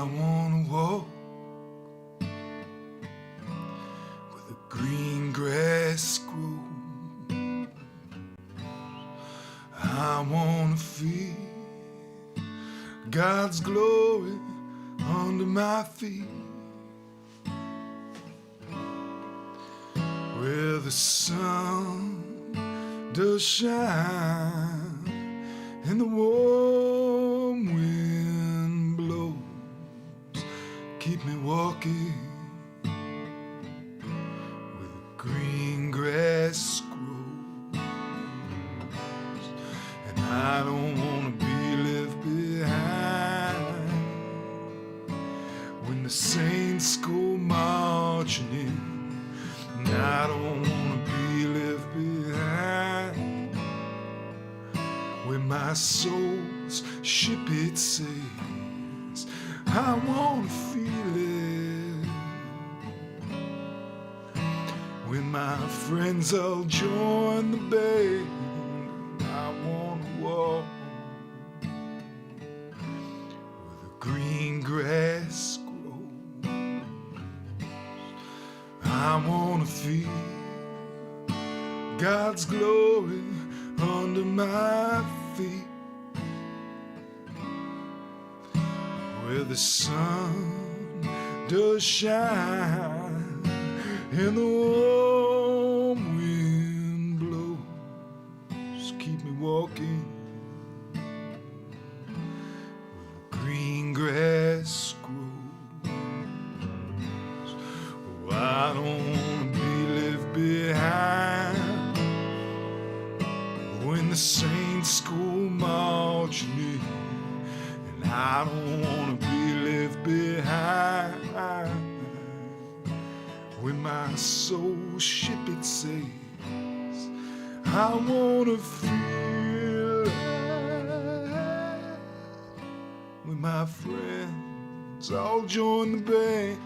I wanna walk where the green grass grows. I wanna feel God's glory under my feet, where the sun does shine and the warm wind blows. Keep me walking where the green grass grows. And I don't want to be left behind when the saints go marching in. And I don't want to be left behind when my soul's ship it sails. I want to feel it when my friends all join the band. I want to walk where the green grass grows. I want to feel God's glory under my feet, where the sun does shine and the warm wind blows. Keep me walking where the green grass grows. Oh, I don't want to be left behind when the saints go marching in. And I don't want to be left behind when my soul ship it sails. I want to feel it when my friends all join the band.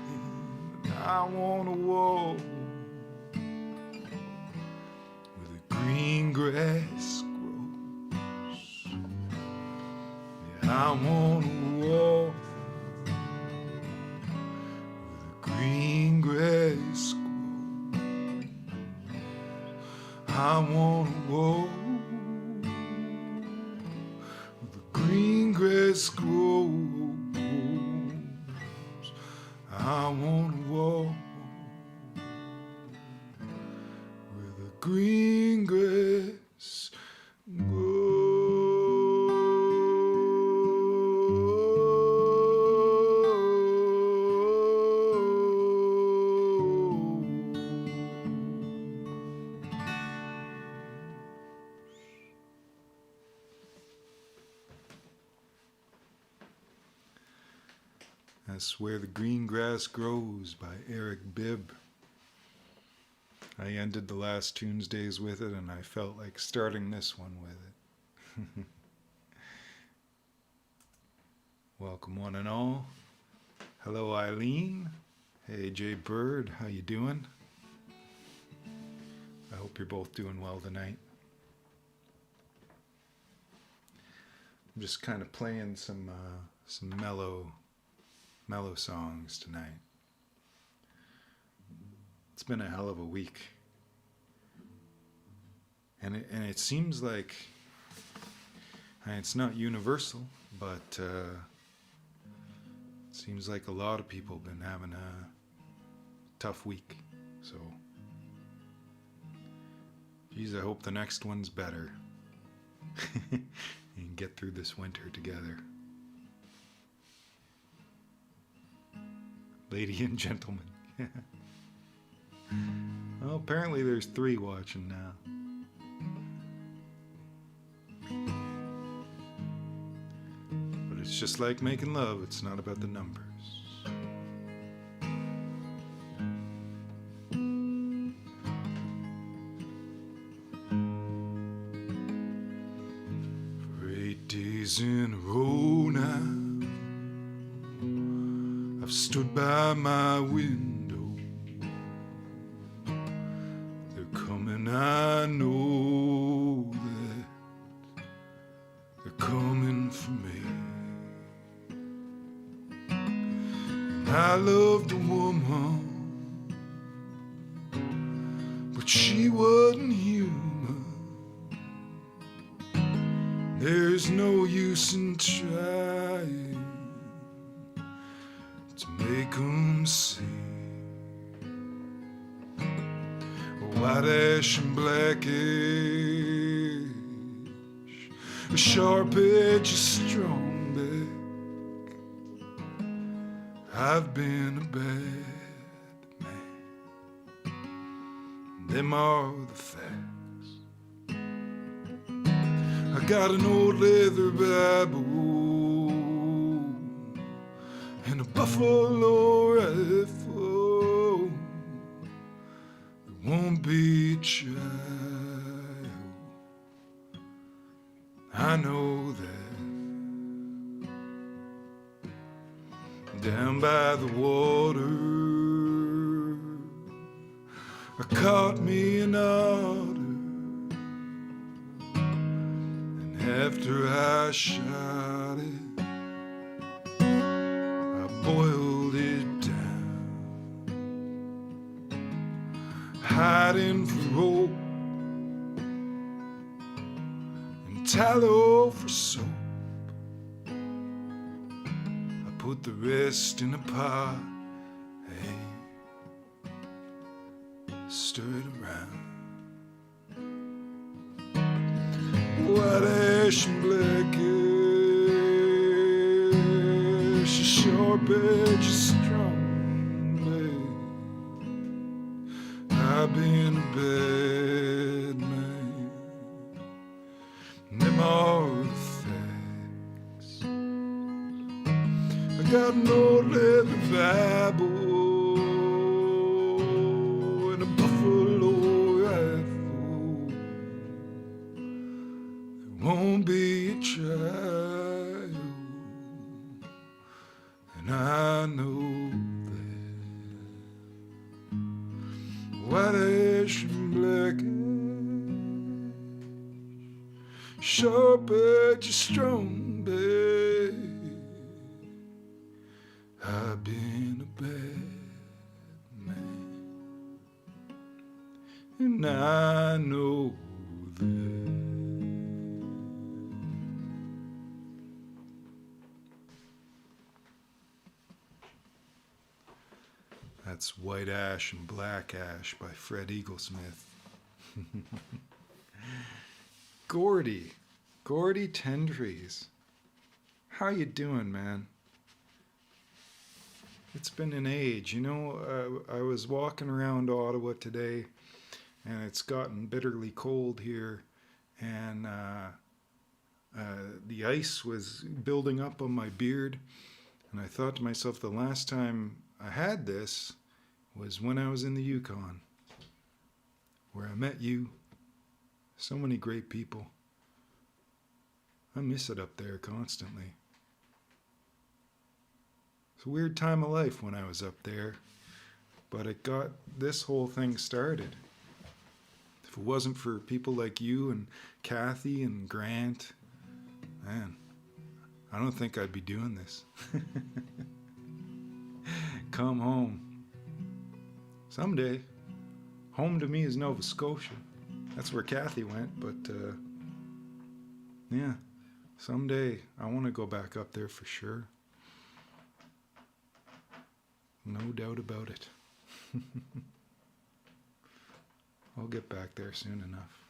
I want to walk where the green grass grows. Yeah, I want to walk where the green grass grows. I want to walk where the green grass grows. I want to walk where the green grass grows. That's Where the Green Grass Grows by Eric Bibb. I ended the last Tunesdays with it, and I felt like starting this one with it. Welcome one and all. Hello Eileen. Hey Jay Bird, how you doing? I hope you're both doing well tonight. I'm just kind of playing some mellow songs tonight. It's been a hell of a week, and it seems like it's not universal, but it seems like a lot of people have been having a tough week. So, geez, I hope the next one's better and get through this winter together. Lady and gentlemen. Well, apparently there's 3 watching now. But it's just like making love, it's not about the numbers. For 8 days in a row now, I've stood by my window. They're coming, I know that they're coming for me. I loved a woman, but she wasn't human. There's no use in trying to make 'em see. White ash and black ash, a sharp edge, a strong back. I've been a bad man. Them are the facts. I got an old leather Bible and a buffalo rifle. There won't be a child, I know that. Down by the water, I caught me an otter, and after I shot it, I boiled it down, hiding for rope and tallow for soap. Put the rest in a pot, hey, stir it around. White ash and black ash, a sharp edge, a strong blade. I've been a bad man, them are the facts. I got an old leather Bible and a buffalo rifle. There won't be a child, and I know that. White ash and black ash, sharp edge, a strong blade. I've been a bad man, and I know that. That's White Ash and Black Ash by Fred Eaglesmith. Gordy Tendries, how you doing, man? It's been an age. You know, I was walking around Ottawa today, and it's gotten bitterly cold here, and the ice was building up on my beard, and I thought to myself, the last time I had this was when I was in the Yukon, where I met you. So many great people. I miss it up there constantly. It's a weird time of life when I was up there, but it got this whole thing started. If it wasn't for people like you and Kathy and Grant, man, I don't think I'd be doing this. Come home. Someday. Home to me is Nova Scotia. That's where Kathy went, but yeah, someday I want to go back up there for sure. No doubt about it. I'll get back there soon enough.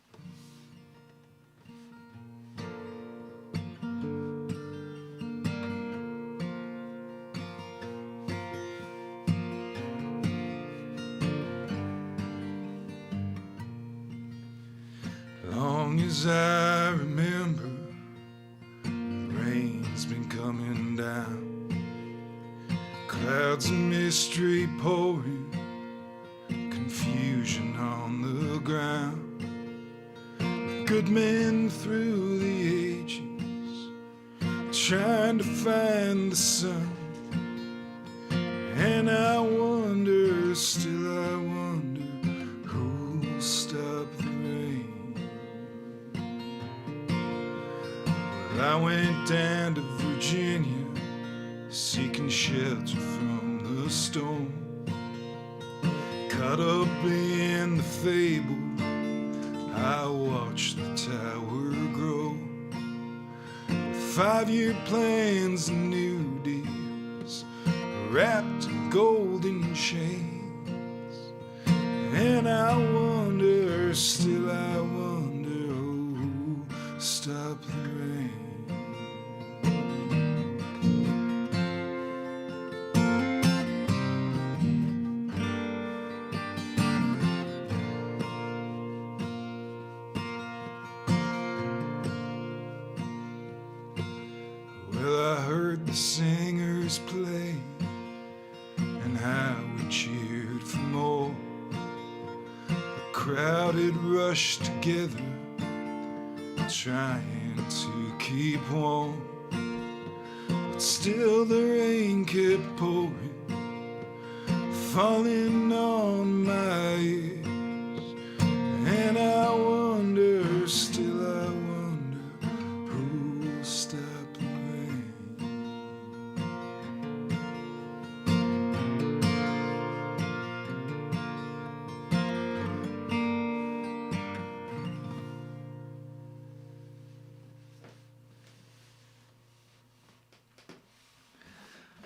Long as I remember, the rain's been coming down. Clouds of mystery pouring, confusion on the ground. Good men through the ages, trying to find the sun. And I wonder, still I wonder, who'll stop the rain? Well, I went down to Virginia, seeking shelter from the the storm. Caught up in the fable, I watched the tower grow. 5-year plans and new deals, wrapped in golden chains. And I wonder, still I wonder, who stopped the rain? Well, I heard the singers play, and how we cheered for more. The crowd had rushed together, trying to keep warm. But still the rain kept pouring, falling on my ears. And I wonder, still I wonder, who'll stop the rain?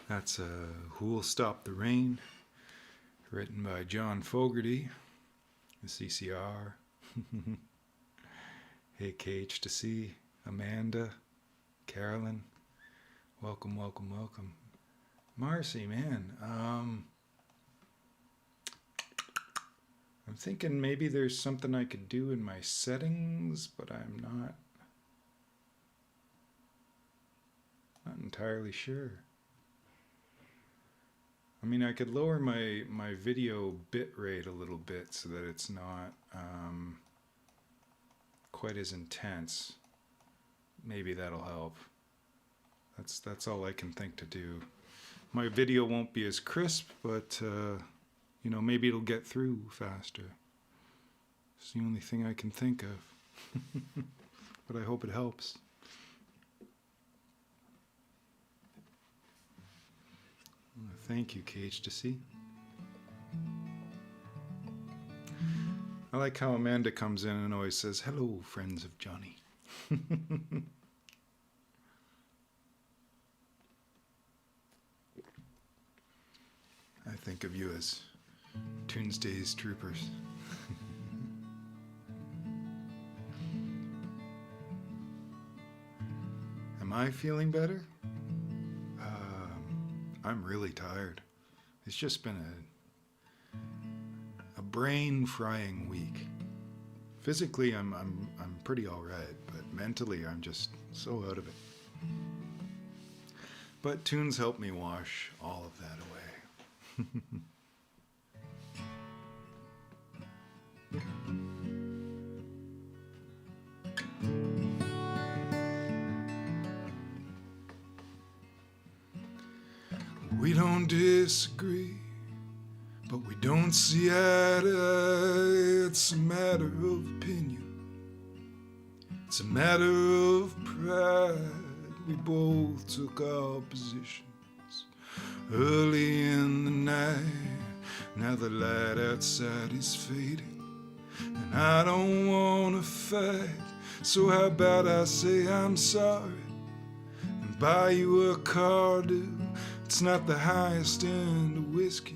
That's Who'll Stop the Rain, written by John Fogerty, the CCR. Hey, KH2C, Amanda, Carolyn, welcome, welcome, welcome. Marcy, man, I'm thinking maybe there's something I could do in my settings, but I'm not entirely sure. I mean, I could lower my video bit rate a little bit so that it's not quite as intense. Maybe that'll help. That's all I can think to do. My video won't be as crisp, but you know, maybe it'll get through faster. It's the only thing I can think of. But I hope it helps. Thank you, KH2C. I like how Amanda comes in and always says, "Hello, friends of Johnny." I think of you as Tunesdays troopers. Am I feeling better? I'm really tired. It's just been a brain-frying week. Physically, I'm pretty all right, but mentally, I'm just so out of it. But tunes help me wash all of that away. We don't disagree, but we don't see eye to eye. It's a matter of opinion. It's a matter of pride. We both took our positions early in the night. Now the light outside is fading, and I don't want to fight. So how about I say I'm sorry and buy you a car, dude? It's not the highest end of whiskeys,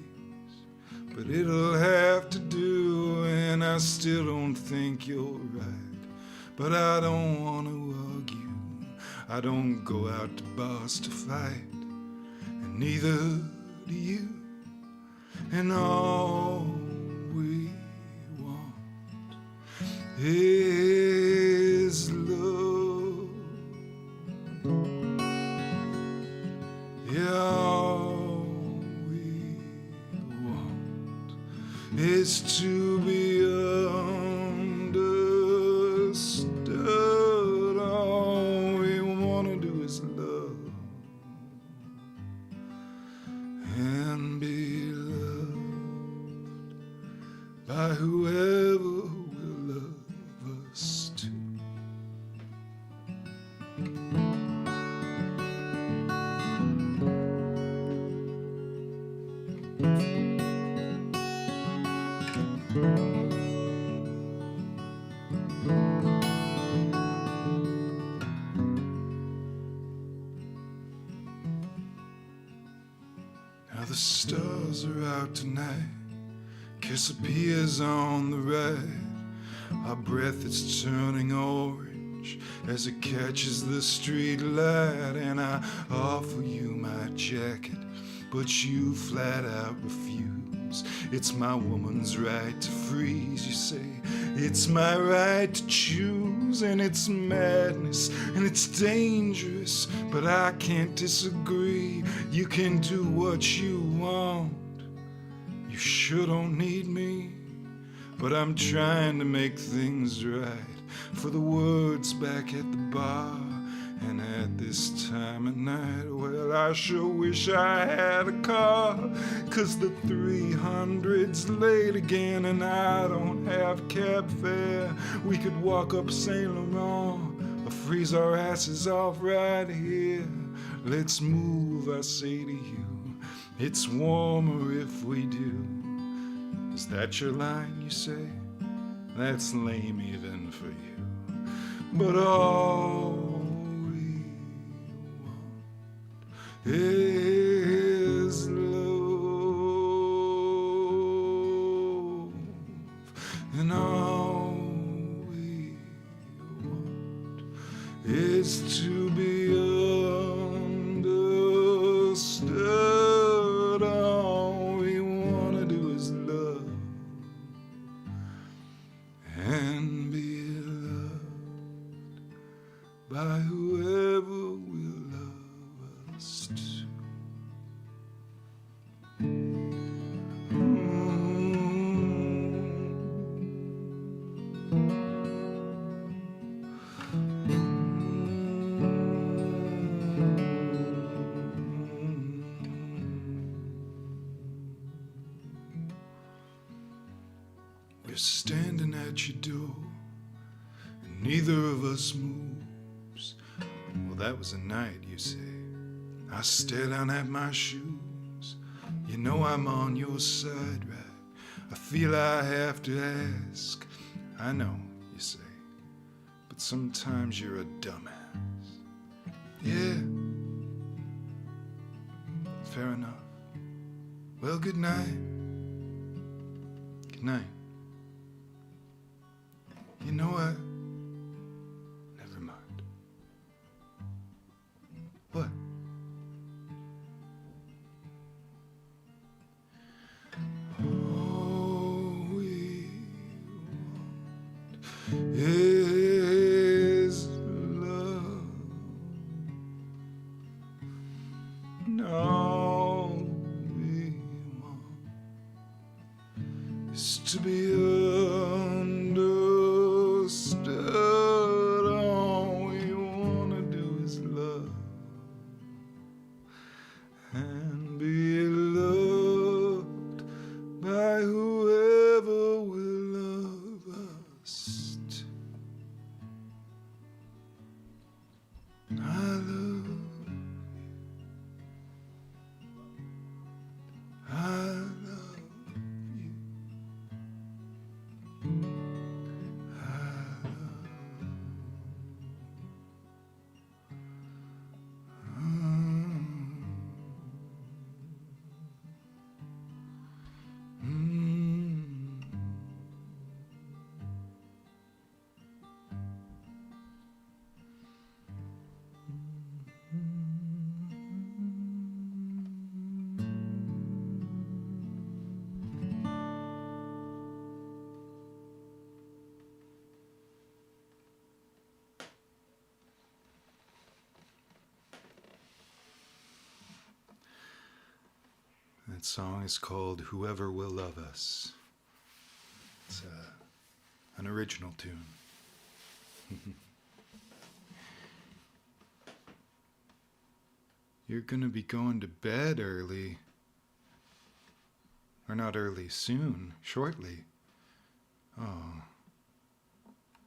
but it'll have to do, and I still don't think you're right. But I don't want to argue. I don't go out to bars to fight, and neither do you. And all we want is love. Yeah, all we want is to be understood. All we want to do is love and be loved by whoever will love us too. Now the stars are out tonight, Cassiopeia's on the right. Our breath is turning orange as it catches the street light. And I offer you my jacket, but you flat out refuse. It's my woman's right to freeze, you say. It's my right to choose, and it's madness, and it's dangerous, but I can't disagree. You can do what you want. You sure don't need me, but I'm trying to make things right for the words back at the bar. And at this time of night, well, I sure wish I had a car, 'cause the 300's late again and I don't have cab fare. We could walk up Saint Laurent or freeze our asses off right here. Let's move, I say to you. It's warmer if we do. Is that your line, you say? That's lame even for you. But all is love, and all we want is to be understood. All we want to do is love and be loved by whoever will love us too. We're standing at your door, and neither of us moves. Well, that was a night, you say. I stare down at my shoes. You know I'm on your side, right? I feel I have to ask. I know, you say, but sometimes you're a dumbass. Yeah, fair enough. Well, good night. Good night. You know what? Never mind. What? All we want is love. And all we want is to be understood. All we want to do is love and be loved by whoever will love us too. I love you. I love you. I love That song is called Whoever Will Love Us. It's an original tune. You're gonna be going to bed early. Or not early, soon, shortly. Oh.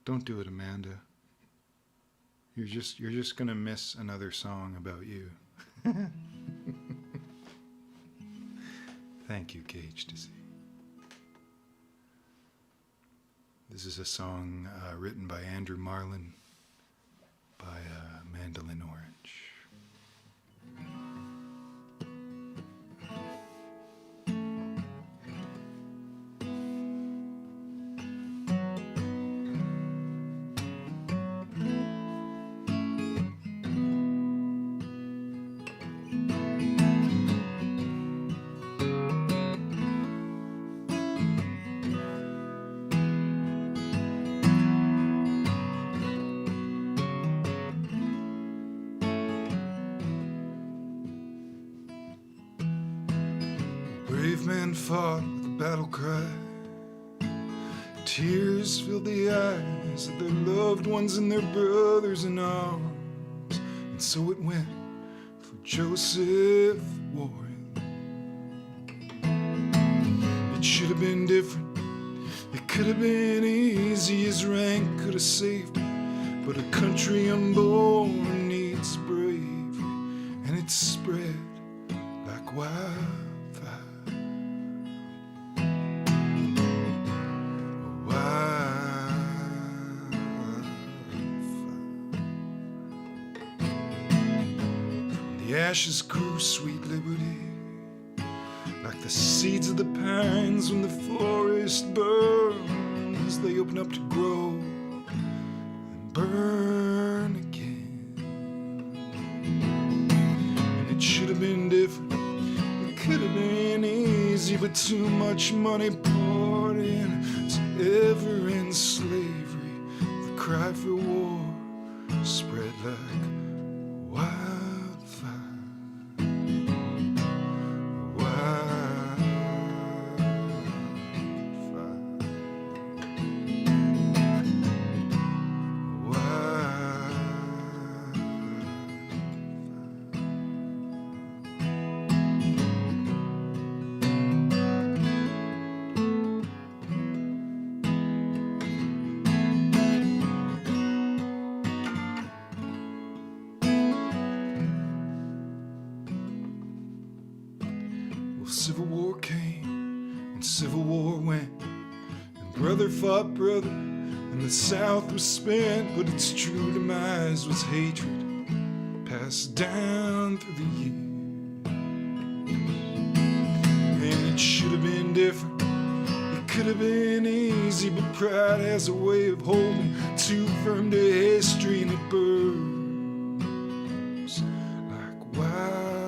Don't do it, Amanda. You're just gonna miss another song about you. Thank you, Cage to See. This is a song written by Andrew Marlin by Mandolin Orange. Brave men fought with a battle cry. Tears filled the eyes of their loved ones and their brothers in arms. And so it went for Joseph Warren. It should have been different. It could have been easy. His rank could have saved him. But a country unborn needs bravery, and it spread like wildfire. The ashes grew sweet liberty, like the seeds of the pines when the forest burns. They open up to grow and burn again. And it should have been different. It could have been easy, but too much money poured in to ever end slavery. The cry for war spread like wildfire. Civil War came and Civil War went, and brother fought brother, and the South was spent. But its true demise was hatred passed down through the years. And it should have been different. It could have been easy, but pride has a way of holding too firm to history, and it burns like wildfire.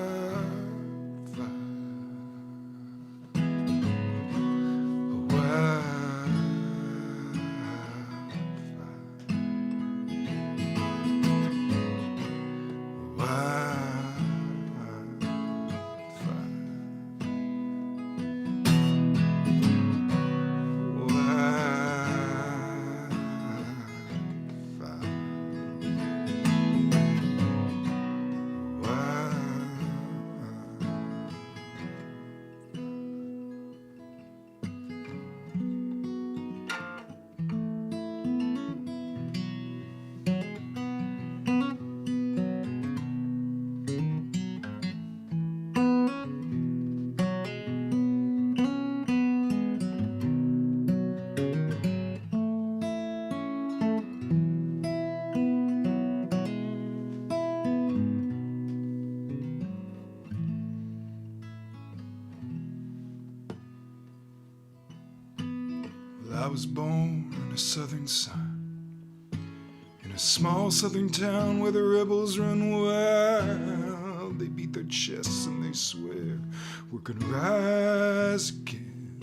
I was born in a southern sun, in a small southern town where the rebels run wild. They beat their chests and they swear we're gonna rise again.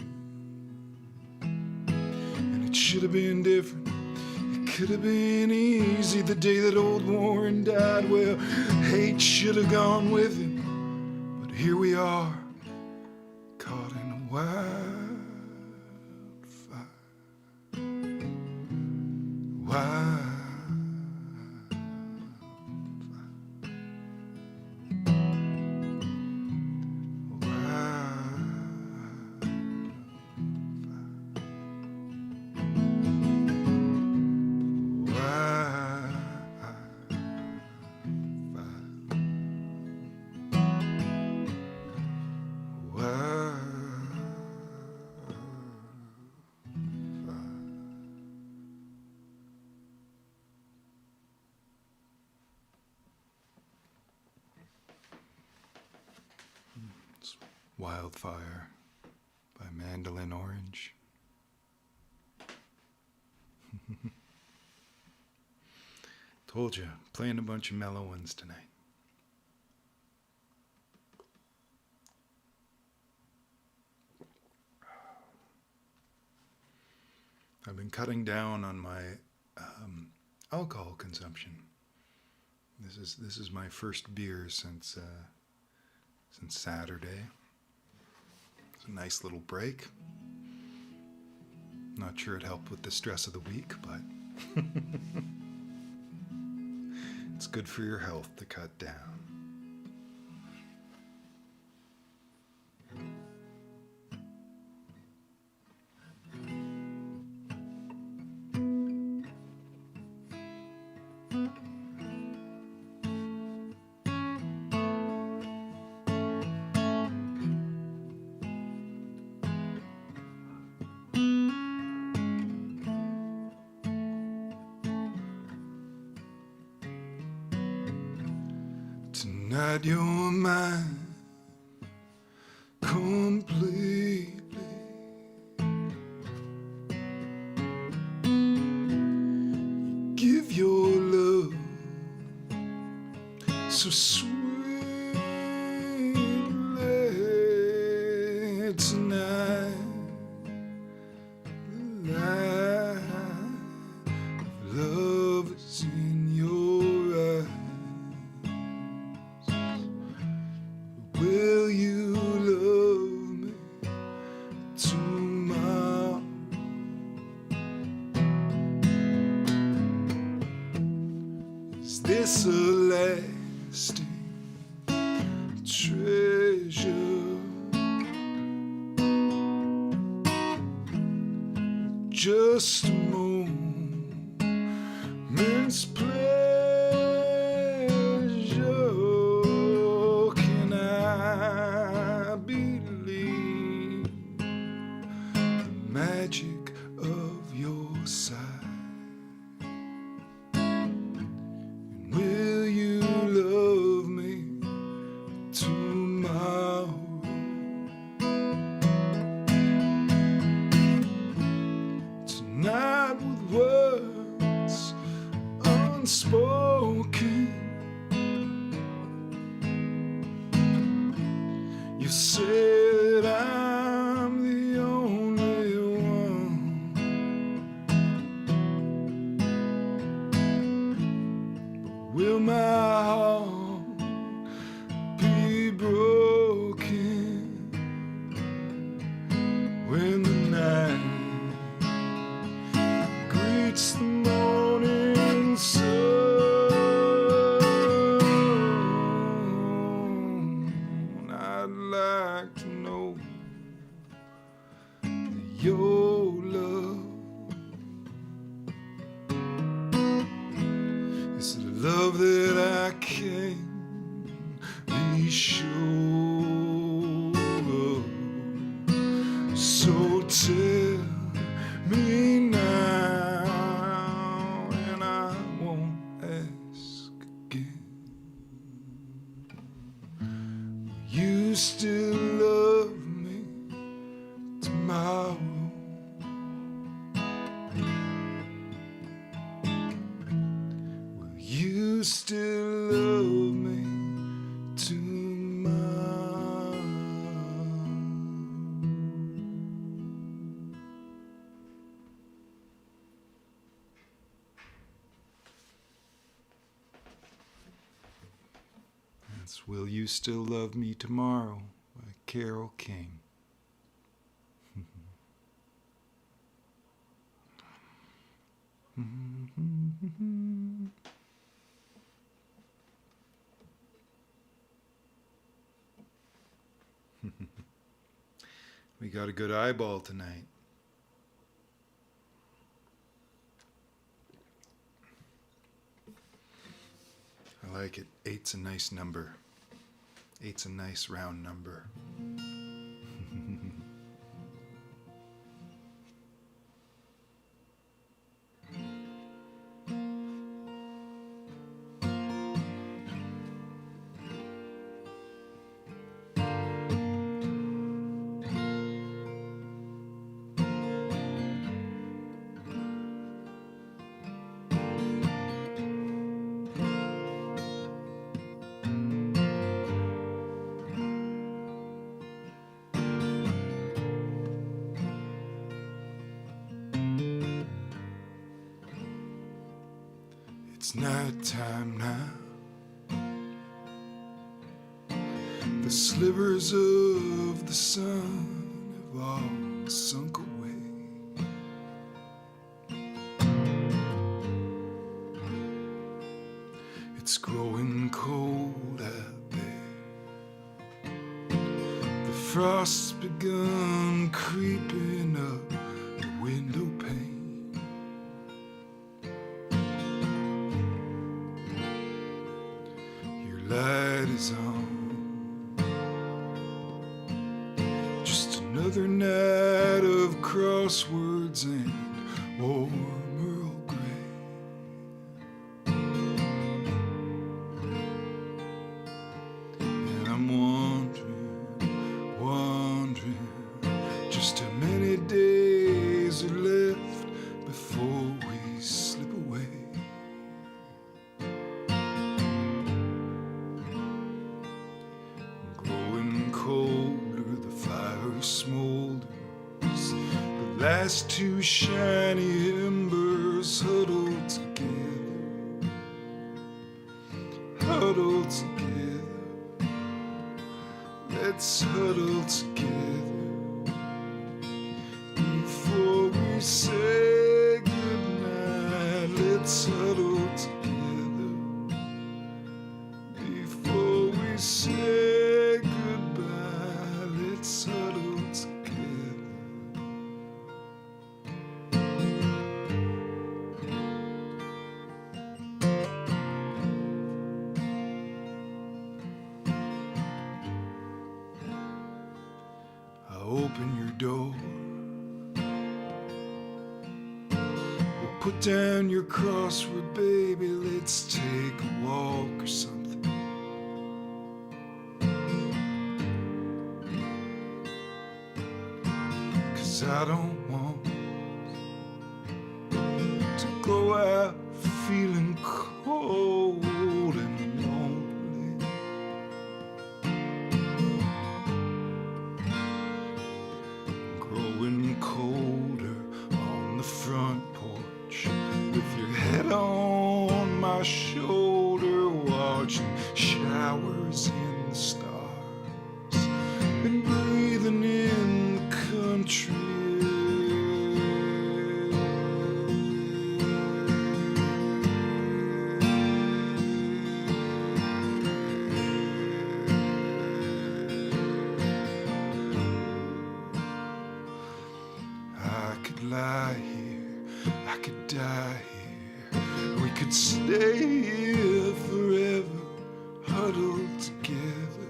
And it should have been different. It could have been easy the day that old Warren died. Well, hate should have gone with him, but here we are, caught in a wildfire. Wildfire by Mandolin Orange. Told you, playing a bunch of mellow ones tonight. I've been cutting down on my alcohol consumption. This is my first beer since Saturday. It's a nice little break. Not sure it helped with the stress of the week, but it's good for your health to cut down. Tonight you're mine completely. You give your love so sweetly tonight. The light of love is in your eyes. Will you love me tomorrow? Is this a lasting treasure? Just a moment's pleasure. Magic of your side. And will you love me tomorrow? Tonight with words unspoken, you said I'm the only one, but will my heart be broken when the night greets the morning sun? I'd like to know that your love is the love that I can be sure of. So tell me now, and I won't ask again. Will you still love me tomorrow? Will you still love me tomorrow? That's Will You Still Love Me Tomorrow by Carole King. We got a good eyeball tonight. I like it. 8's a nice number. 8's a nice round number. It's nighttime now. The slivers of the sun have all sunk away. It's growing cold out there. The frost's begun creeping up the window pane. Your light is on. Just another night of crosswords and warm Earl Grey. And I'm wondering just how many days are left before we slip away. Growing colder, the fire smolders. The last two shiny embers huddled together. Huddled together. Let's huddle together before we say goodnight. Let's huddle together before we say goodbye. Let's huddle together. I open your door. We'll put down your crossword, baby. Let's take a walk or something. 'Cause I don't want to go out feeling cold and lonely. Growing colder on the front porch with your head on my shoulder, watching showers in the stars and breathing in the country. I could lie here, I could die here, we could stay here forever, huddled together,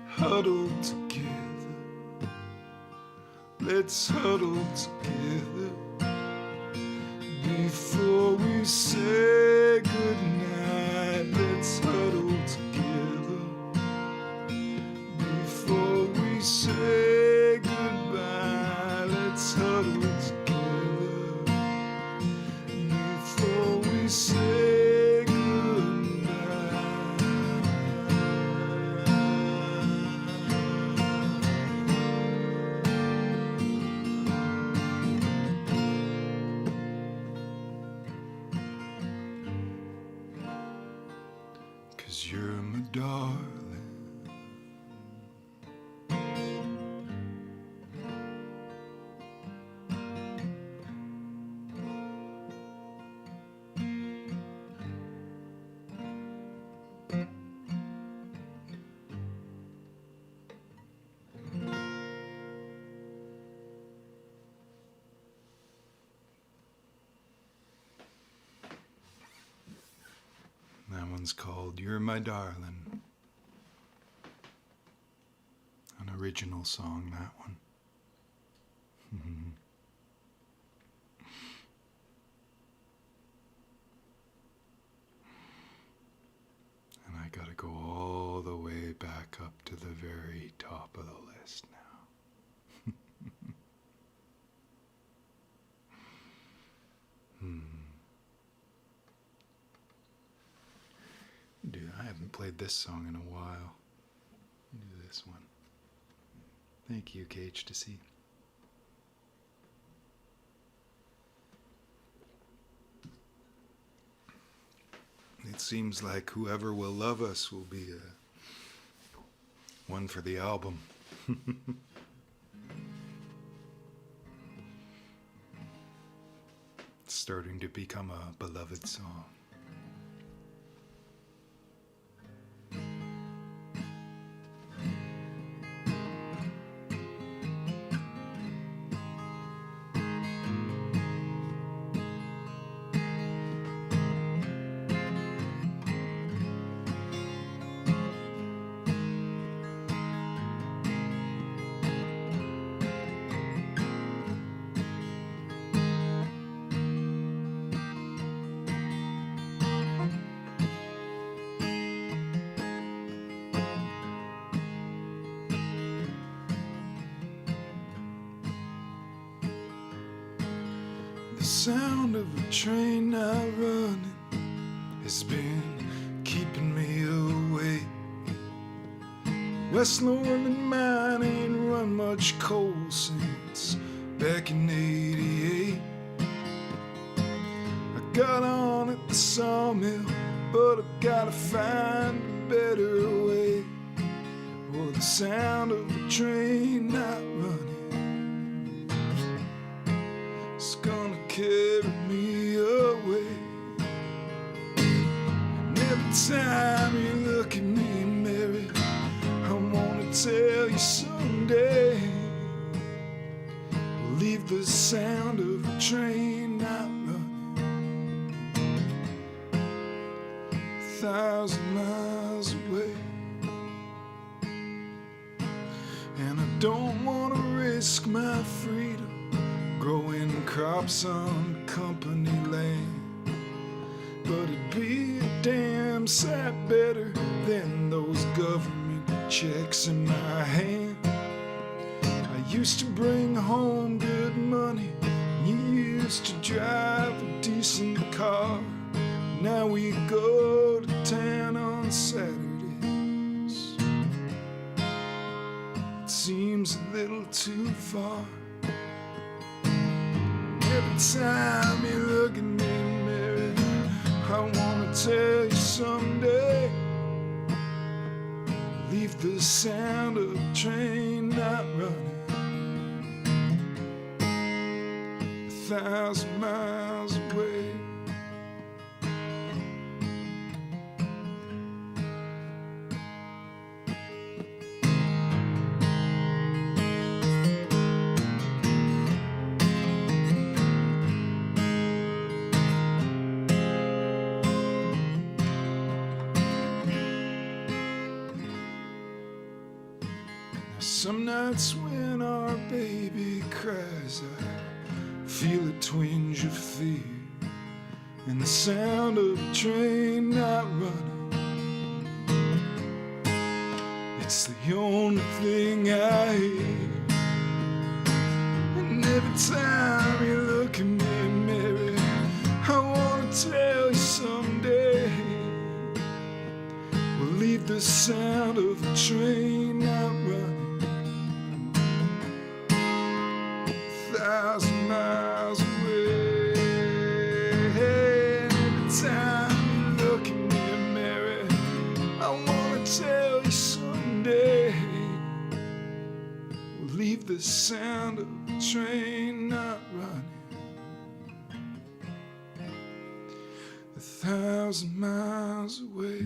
huddled together. Let's huddle together before we say goodnight. Let's huddle together before we say goodbye. Let's huddle together before we say goodnight. 'Cause you're my darling. That one's called You're My Darling. An original song, that one. And I gotta go all the way back up to the very top of the list now. Dude, I haven't played this song in a while. Do this one. Thank you, KHTC. It seems like Whoever Will Love Us will be one for the album. It's starting to become a beloved song. The sound of a train not running has been keeping me awake. West London mine ain't run much coal since back in '88. I got on at the sawmill, but I've gotta find a better way. Or the sound of a train not running is gonna carry me away. And every time you look at me, Mary, I wanna tell you someday we'll leave the sound of a train not running 1,000 miles away. And I don't wanna risk my freedom growing crops on company land, but it'd be a damn sight better than those government checks in my hand. I used to bring home good money, you used to drive a decent car. Now we go to town on Saturdays. It seems a little too far. Every time you look at me, Mary, I wanna tell you someday leave the sound of a train not running 1,000 miles away. Some nights when our baby cries, I feel a twinge of fear, and the sound of a train not running, it's the only thing I hear. And every time you look at me, Mary, I wanna tell you someday we'll leave the sound of a train not running 1,000 miles away. Every time you look at me, Mary, I wanna tell you someday we'll leave the sound of a train not running 1,000 miles away.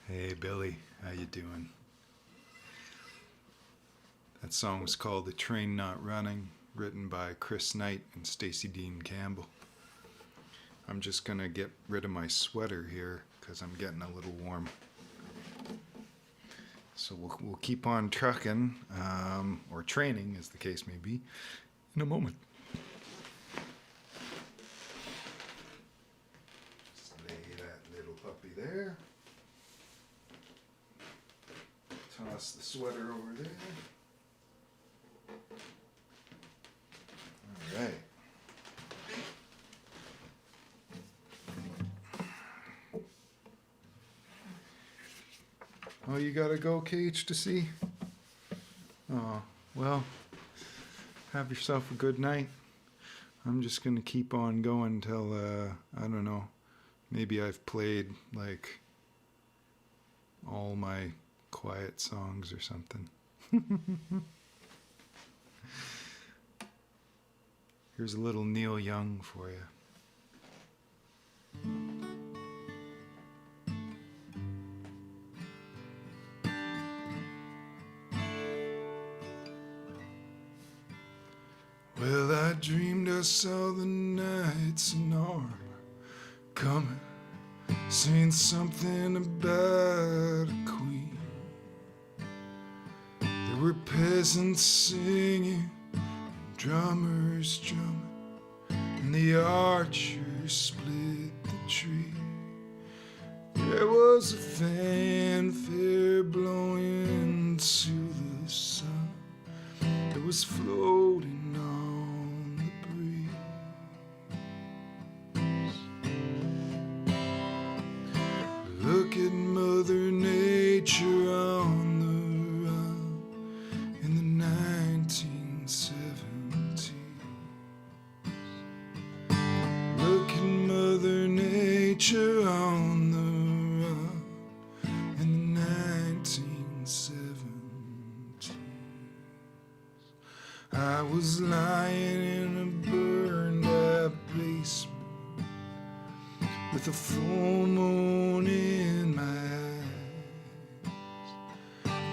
Hey Billy, how you doing? That song was called The Train Not Running, written by Chris Knight and Stacey Dean Campbell. I'm just gonna get rid of my sweater here because I'm getting a little warm. So we'll keep on trucking, or training as the case may be, in a moment. Just lay that little puppy there. Toss the sweater over there. All right. Oh, you gotta go, KH, to see? Oh, well, have yourself a good night. I'm just gonna keep on going till, I don't know, maybe I've played, like, all my quiet songs or something. Here's a little Neil Young for you. Well, I dreamed I saw the knights in armor coming, saying something about a queen. There were peasants singing, and drummers drumming, and the archers split the tree. There was a fanfare blowing to the sun that was floating on the breeze. Look at Mother Nature on the run in the 1970s. Look at Mother Nature on the run in the 1970s. I was lying in a burned out basement with a full moon in my eyes.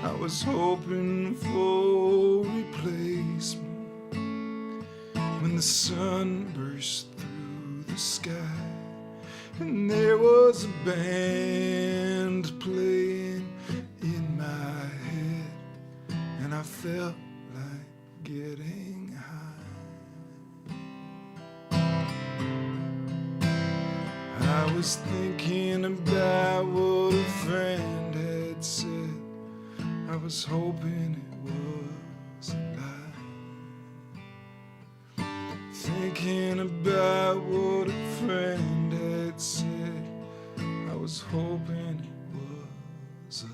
I was hoping for replacement when the sun burst through the sky, and there was a band playing in my head, and I felt like getting high. I was thinking about what a friend had said. I was hoping it was a lie. Thinking about what a friend had said. I was hoping it was a lie.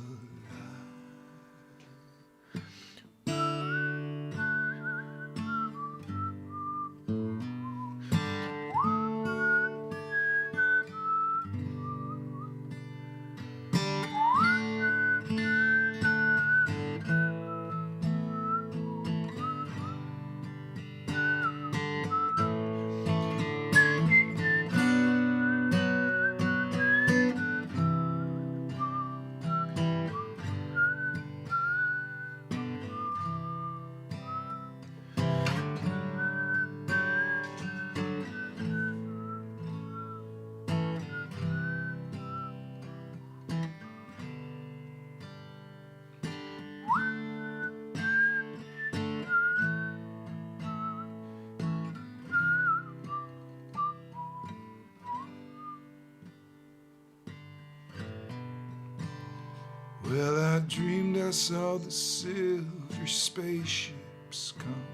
Well, I dreamed I saw the silver spaceships come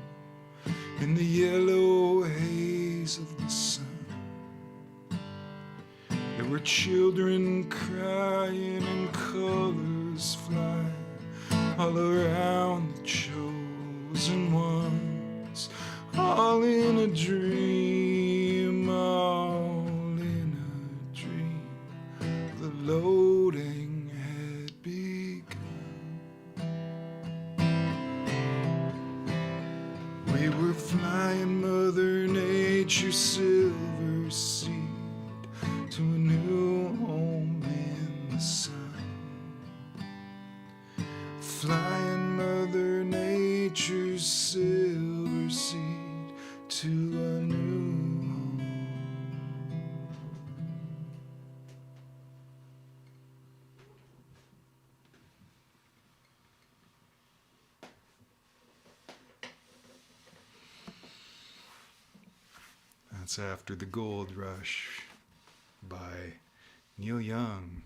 in the yellow haze of the sun. There were children crying and colors flying all around the chosen ones, all in a dream, all in a dream. The loading we were flying Mother Nature's silver seed to a new home in the sun. Flying Mother Nature's silver seed to a new home. That's After the Gold Rush by Neil Young.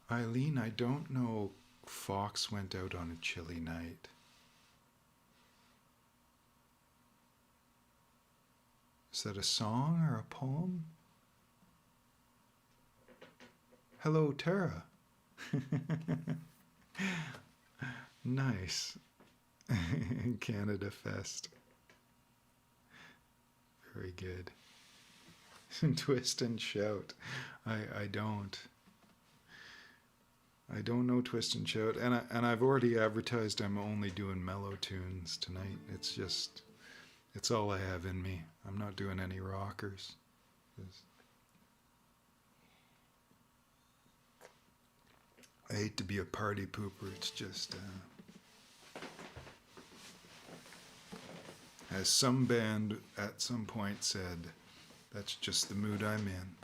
Eileen, I don't know. Fox went out on a chilly night. Is that a song or a poem? Hello, Tara. Nice. Canada Fest. Very good. Twist and Shout. I don't know Twist and Shout, and I've already advertised I'm only doing mellow tunes tonight. It's all I have in me. I'm not doing any rockers. I hate to be a party pooper. It's just as some band at some point said, that's just the mood I'm in.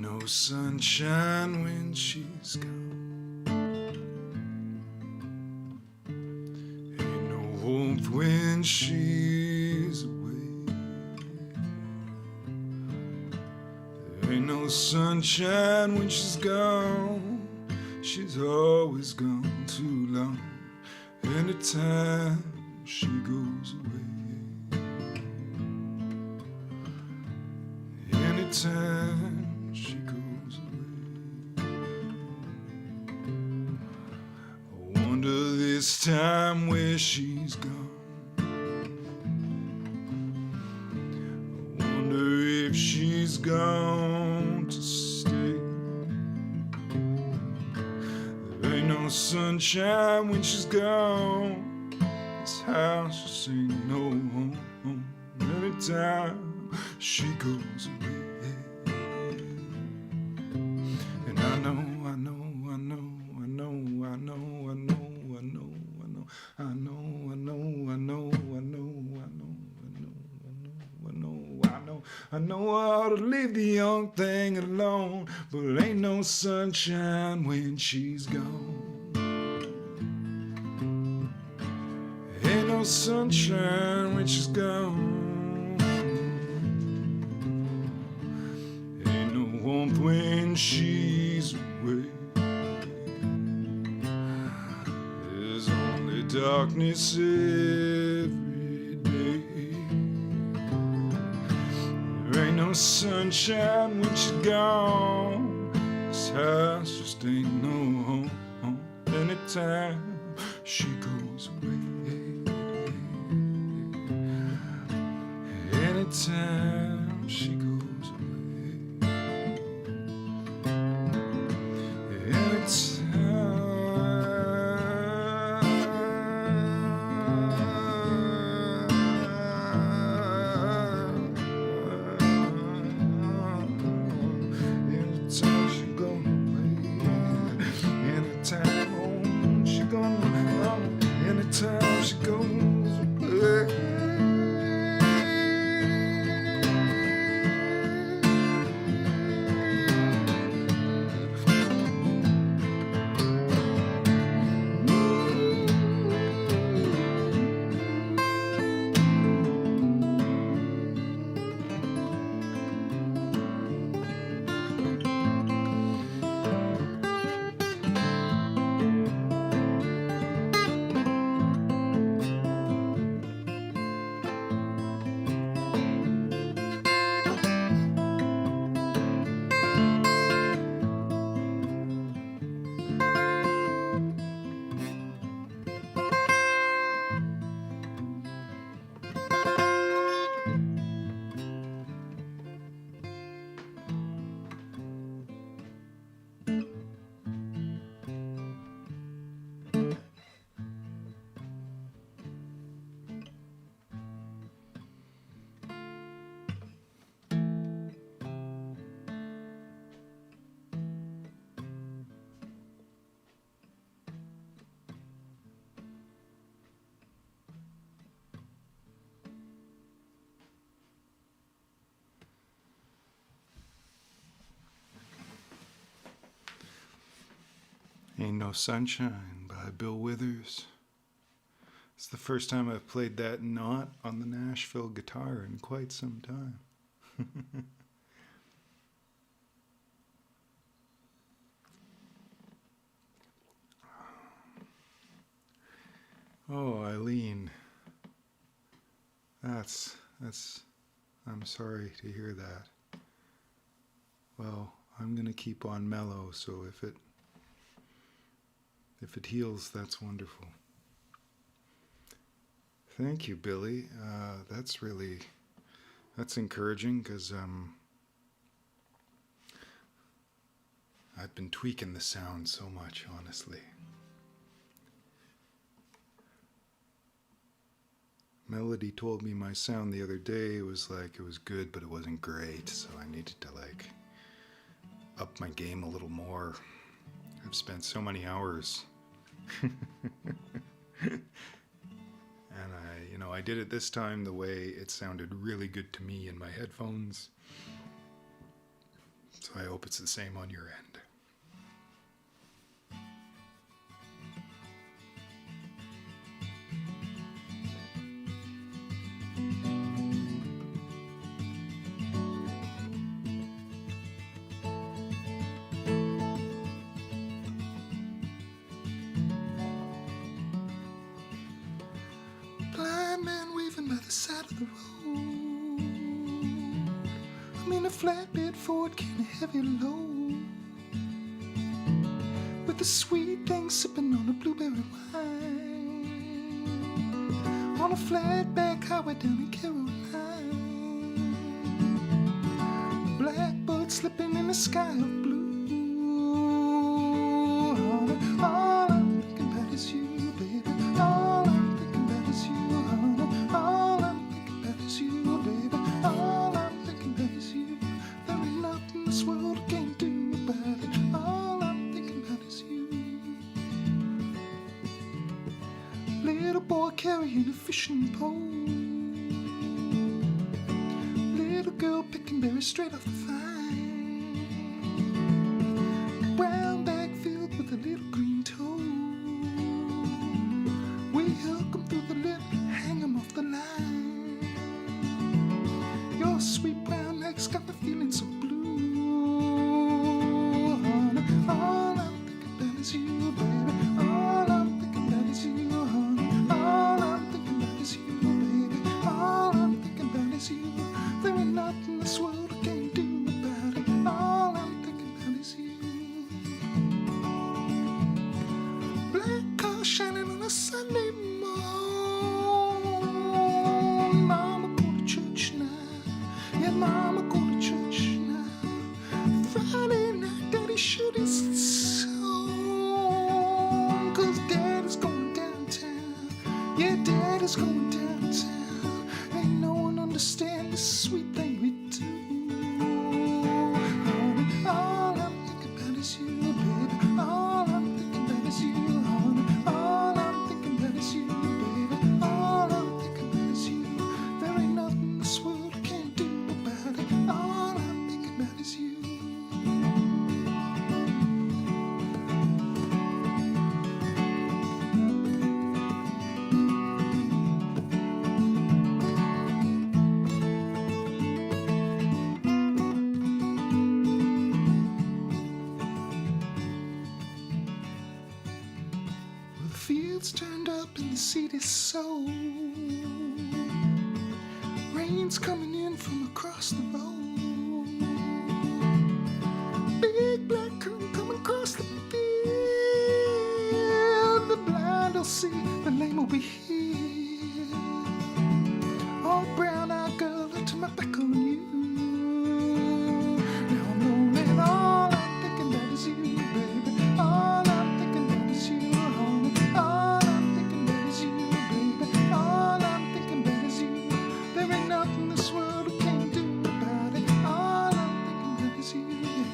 No sunshine when she's gone. Ain't no warmth when she's away. There ain't no sunshine when she's gone. She's always gone too long. Anytime she goes away. Anytime she goes away. I wonder this time where she's gone. I wonder if she's gone to stay. There ain't no sunshine when she's gone. This house just ain't no home. Anytime she goes away. I know I ought to leave the young thing alone, but it ain't no sunshine when she's gone. Ain't no sunshine when she's gone. Ain't no warmth when she's away. There's only darkness every day. There ain't no sunshine when she's gone. This house just ain't no home. Anytime she goes away. Anytime she goes away. Anytime. Anytime she goes away. Ain't No Sunshine by Bill Withers. It's the first time I've played that not on the Nashville guitar in quite some time. Oh, Eileen. I'm sorry to hear that. Well, I'm gonna keep on mellow, so if it heals, that's wonderful. Thank you, Billy. That's encouraging, because I've been tweaking the sound so much, honestly. Melody told me my sound the other day was it was good, but it wasn't great, so I needed to up my game a little more. I've spent so many hours. And I did it this time the way it sounded really good to me in my headphones. So I hope it's the same on your end. Blind man waving by the side of the road. I'm in a flatbed Ford carrying a heavy load, with the sweet thing sipping on a blueberry wine, on a flatback highway down in Carolina. Blackbird slipping in the sky of blue. All I'm thinking about is you, baby. All I'm thinking about is you, honey. All I'm thinking about is you, baby. All I'm thinking about is you. There ain't nothing this world can't do about it. All I'm thinking about is you. Little boy carrying a fishing pole. Little girl picking berries straight off the vine. Brown bag filled with a little green toad. We hook 'em through the lip, hang 'em off the line. Your sweet brown legs got me feeling so blue, honey. All I'm thinking about is you, baby. All I'm thinking about is you, honey. All I'm thinking about is you, baby. All I'm thinking about is you. There ain't nothing this world can't do about it. All I'm thinking about is you. Black car shining on a Sunday morning. Mama go to church now. Yeah, mama go to church now. Friday night, daddy shoot his song, 'cause daddy's going downtown. Yeah, daddy's going downtown. Ain't no one understand this sweet thing we do. Honey, all I'm thinking about is you, baby. All I'm thinking about is you, honey. All I'm thinking about is you, baby. All I'm thinking about is you. There ain't nothing this world can't do about it. All I'm thinking about is you. Well, the fields turned up and the seed is sown. Rain's coming in from across the road. Big black curtain coming across the field. The blind will see, the lame will be healed. Oh, brown-eyed girl, I turn my back on you. Now I'm lonely, all I'm thinking about is you, baby. All I'm thinking about is you, honey. All I'm thinking about is you, baby. All I'm thinking about is you. There ain't nothing this world can't do about it. All I'm thinking about is you, yeah.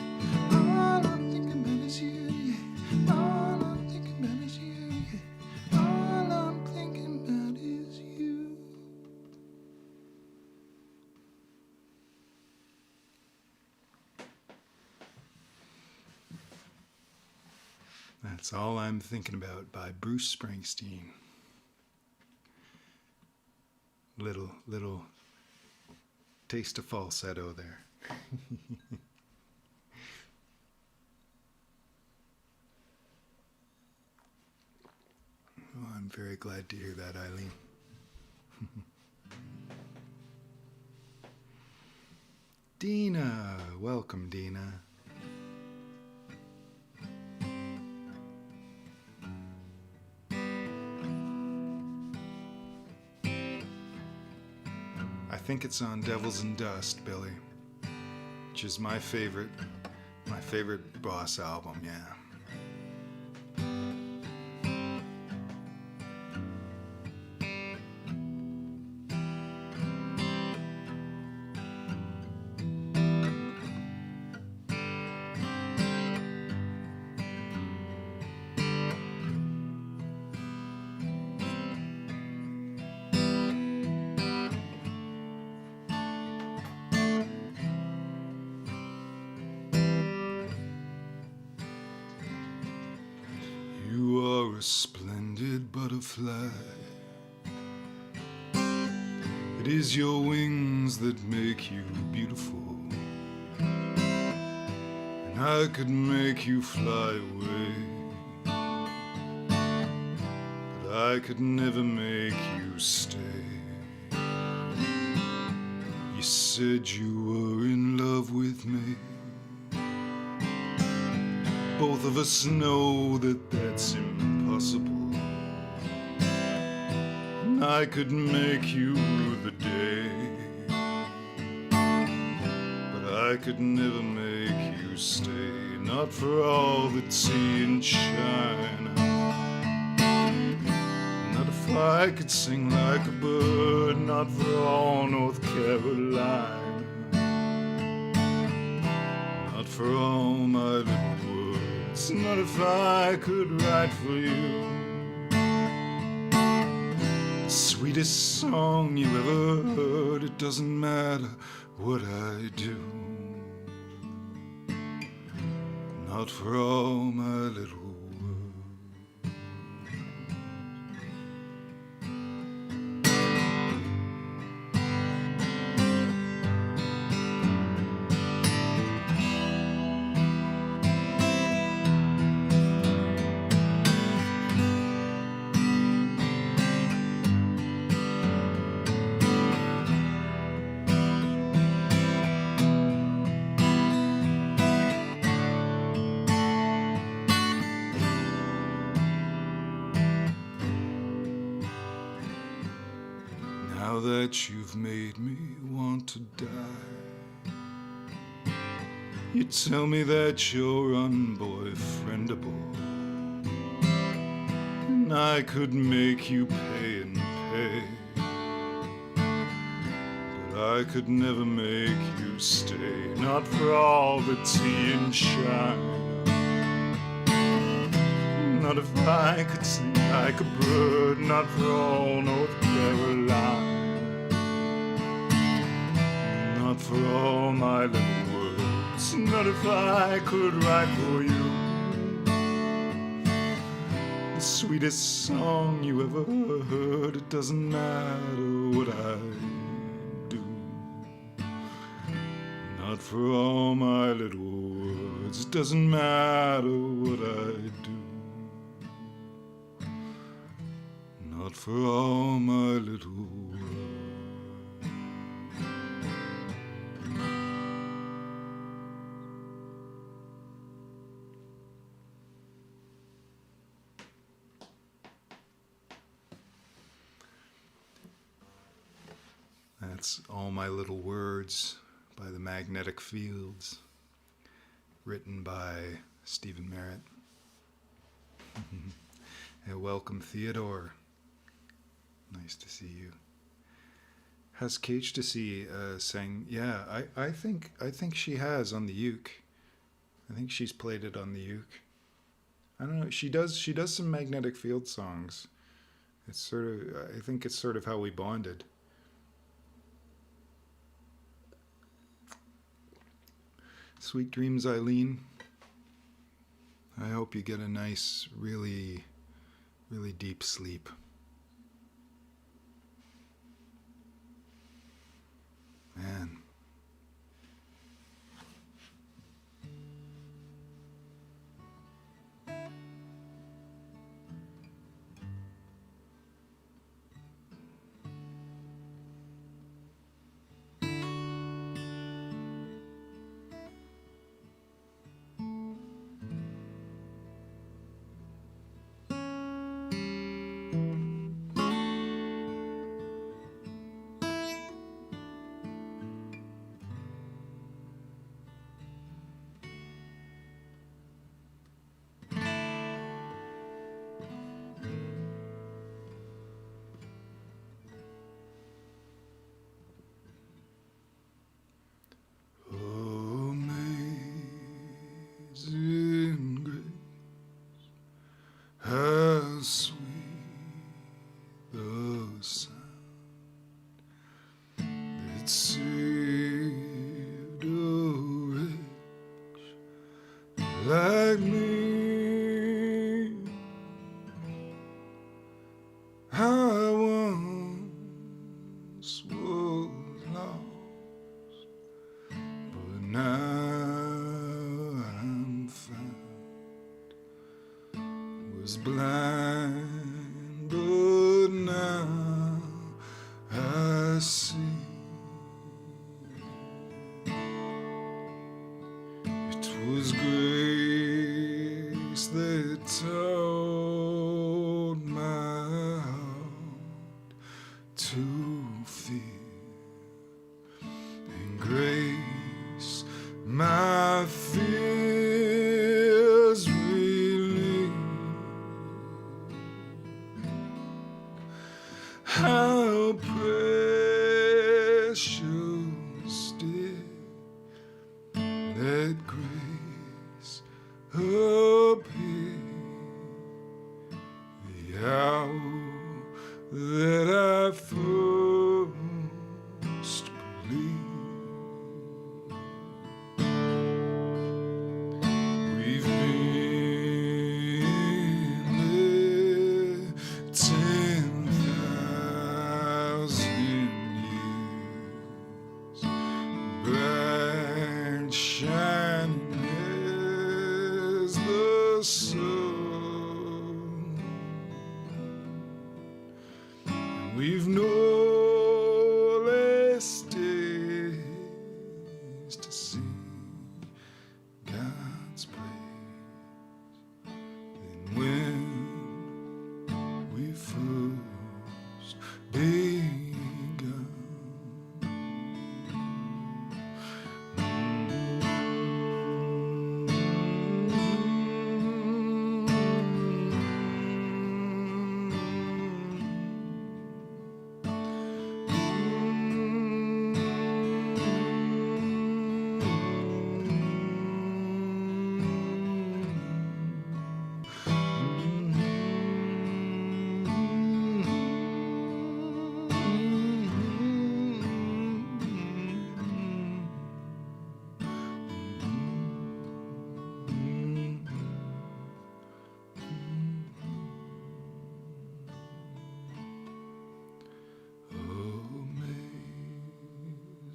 All I'm thinking about is you, yeah. All I'm thinking about is you, yeah. All I'm thinking That's All I'm Thinking About by Bruce Springsteen. Little taste of falsetto there. Oh, I'm very glad to hear that, Eileen. Dina, welcome, Dina. I think it's on Devils and Dust, Billy, which is my favorite Boss album, yeah. You are a splendid butterfly. It is your wings that make you beautiful. And I could make you fly away, but I could never make you stay. You said you were in love with me. Both of us know that that's impossible. And I could make you the day, but I could never make you stay. Not for all the tea in China, not if I could sing like a bird. Not for all North Carolina, not for all my little words. Not if I could write for you the sweetest song you ever heard. It doesn't matter what I do. Not for all my little words. Now that you've made me want to die, you tell me that you're unboyfriendable, and I could make you pay and pay, but I could never make you stay. Not for all the tea in China, not if I could sing like a bird. Not for all North Carolina, not for all my little words. Not if I could write for you the sweetest song you ever heard. It doesn't matter what I do. Not for all my little words. It doesn't matter what I do. Not for all my little words. That's All My Little Words by the Magnetic Fields, written by Stephen Merritt. Hey, welcome, Theodore. Nice to see you. Has Cage to See sang? Yeah, I think she has on the uke. I think she's played it on the uke. I don't know. She does some Magnetic Field songs. It's sort of, I think it's sort of how we bonded. Sweet dreams, Eileen. I hope you get a nice, really, really deep sleep. Man. Amazing grace, how sweet the sound that saved a wretch like me. I once was lost, but now I'm found. Was blind, but now I see. It was grace that taught my heart to fear, and grace my fears relieved. How precious did that grace appear the hour that I first believed. We've been there 10,000 years, bright shining as the sun. We've no less days to sing God's praise than when we first begun.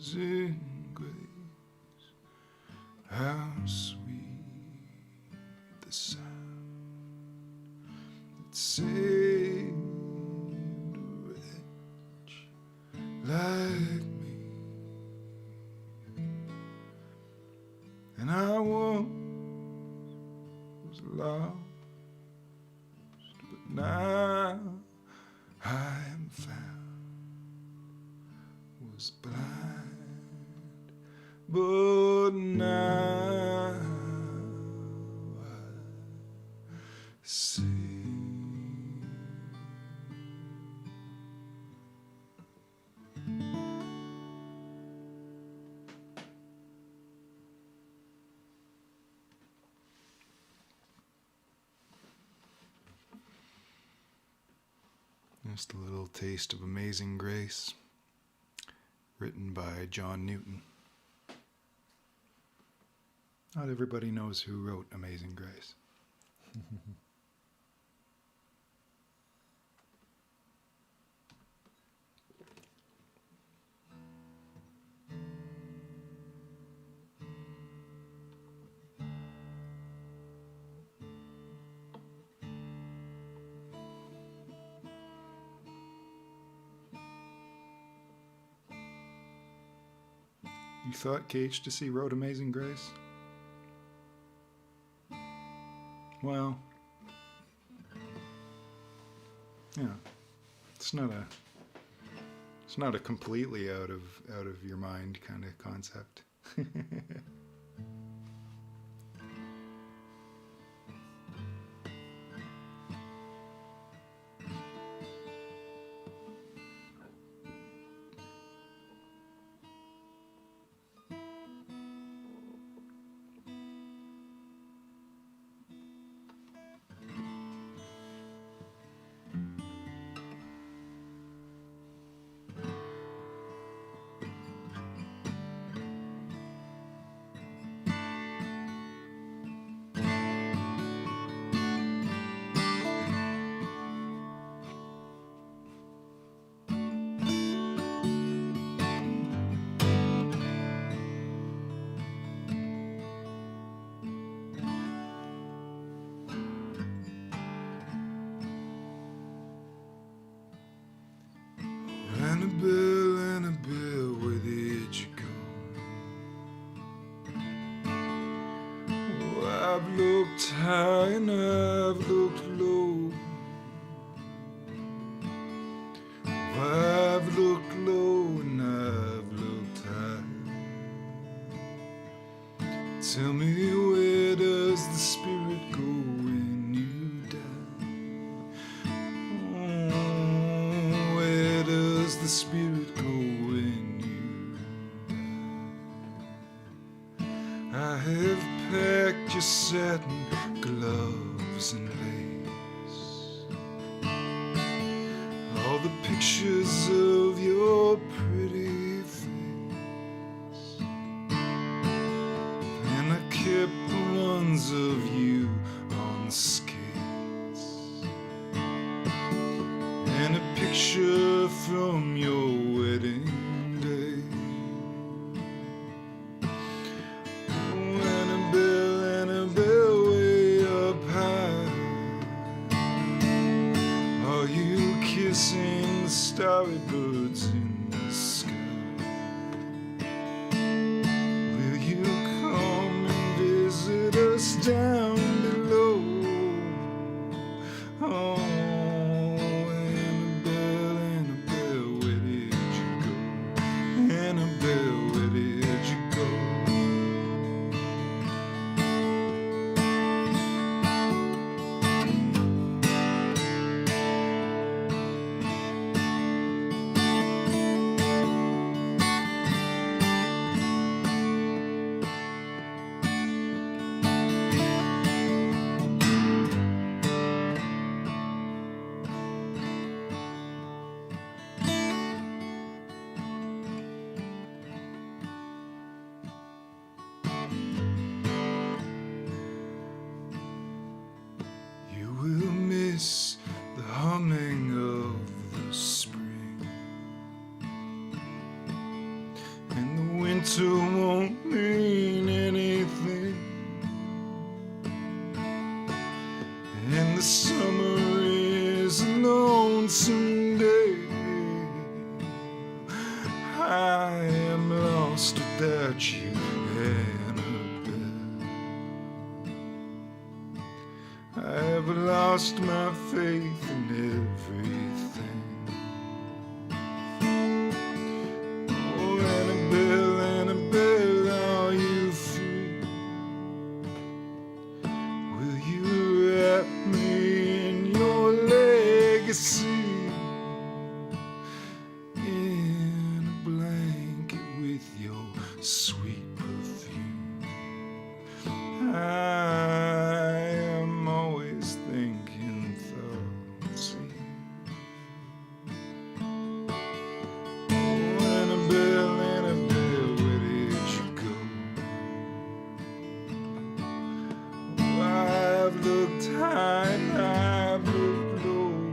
Amazing grace, how sweet the sound that saved a wretch like me. And I once was lost, but now I am found. Was blind, but now I see. Just a little taste of Amazing Grace, written by John Newton. Not everybody knows who wrote Amazing Grace. You thought KHDC wrote Amazing Grace? Well, yeah, it's not a completely out of your mind kind of concept. Annabelle, where did you go? Oh, I've looked high and I've looked low. Oh, I've looked low and I've looked high. Tell me, where does the spirit go when you die? The spirit go when you die? I have packed your satin gloves and lace, all the pictures of your pretty face, and I kept the ones of you on skates, and a picture from your wedding day. Oh, Annabelle, way up high, are you kissing the starry birds in the sky? Will you come and visit us down below? Oh, Annabelle, where did you go? Will miss the humming of the spring, and the winter won't mean anything, and the summer is a lonesome day. I am lost without you, I have lost my faith in everything. Oh, Annabelle, are you free? Will you wrap me in your legacy, in a blanket with your sweet perfume? I am always thinking thoughts of you. Oh, Annabelle, where did you go? Oh, I've looked high and I've looked low.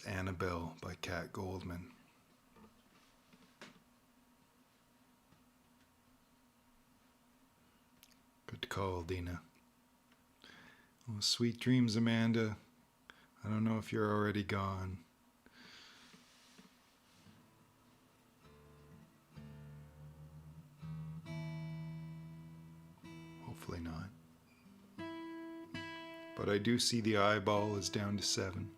Annabelle by Kat Goldman. Good call, Dina. Oh, sweet dreams, Amanda. I don't know if you're already gone. Hopefully not. But I do see the eyeball is down to 7.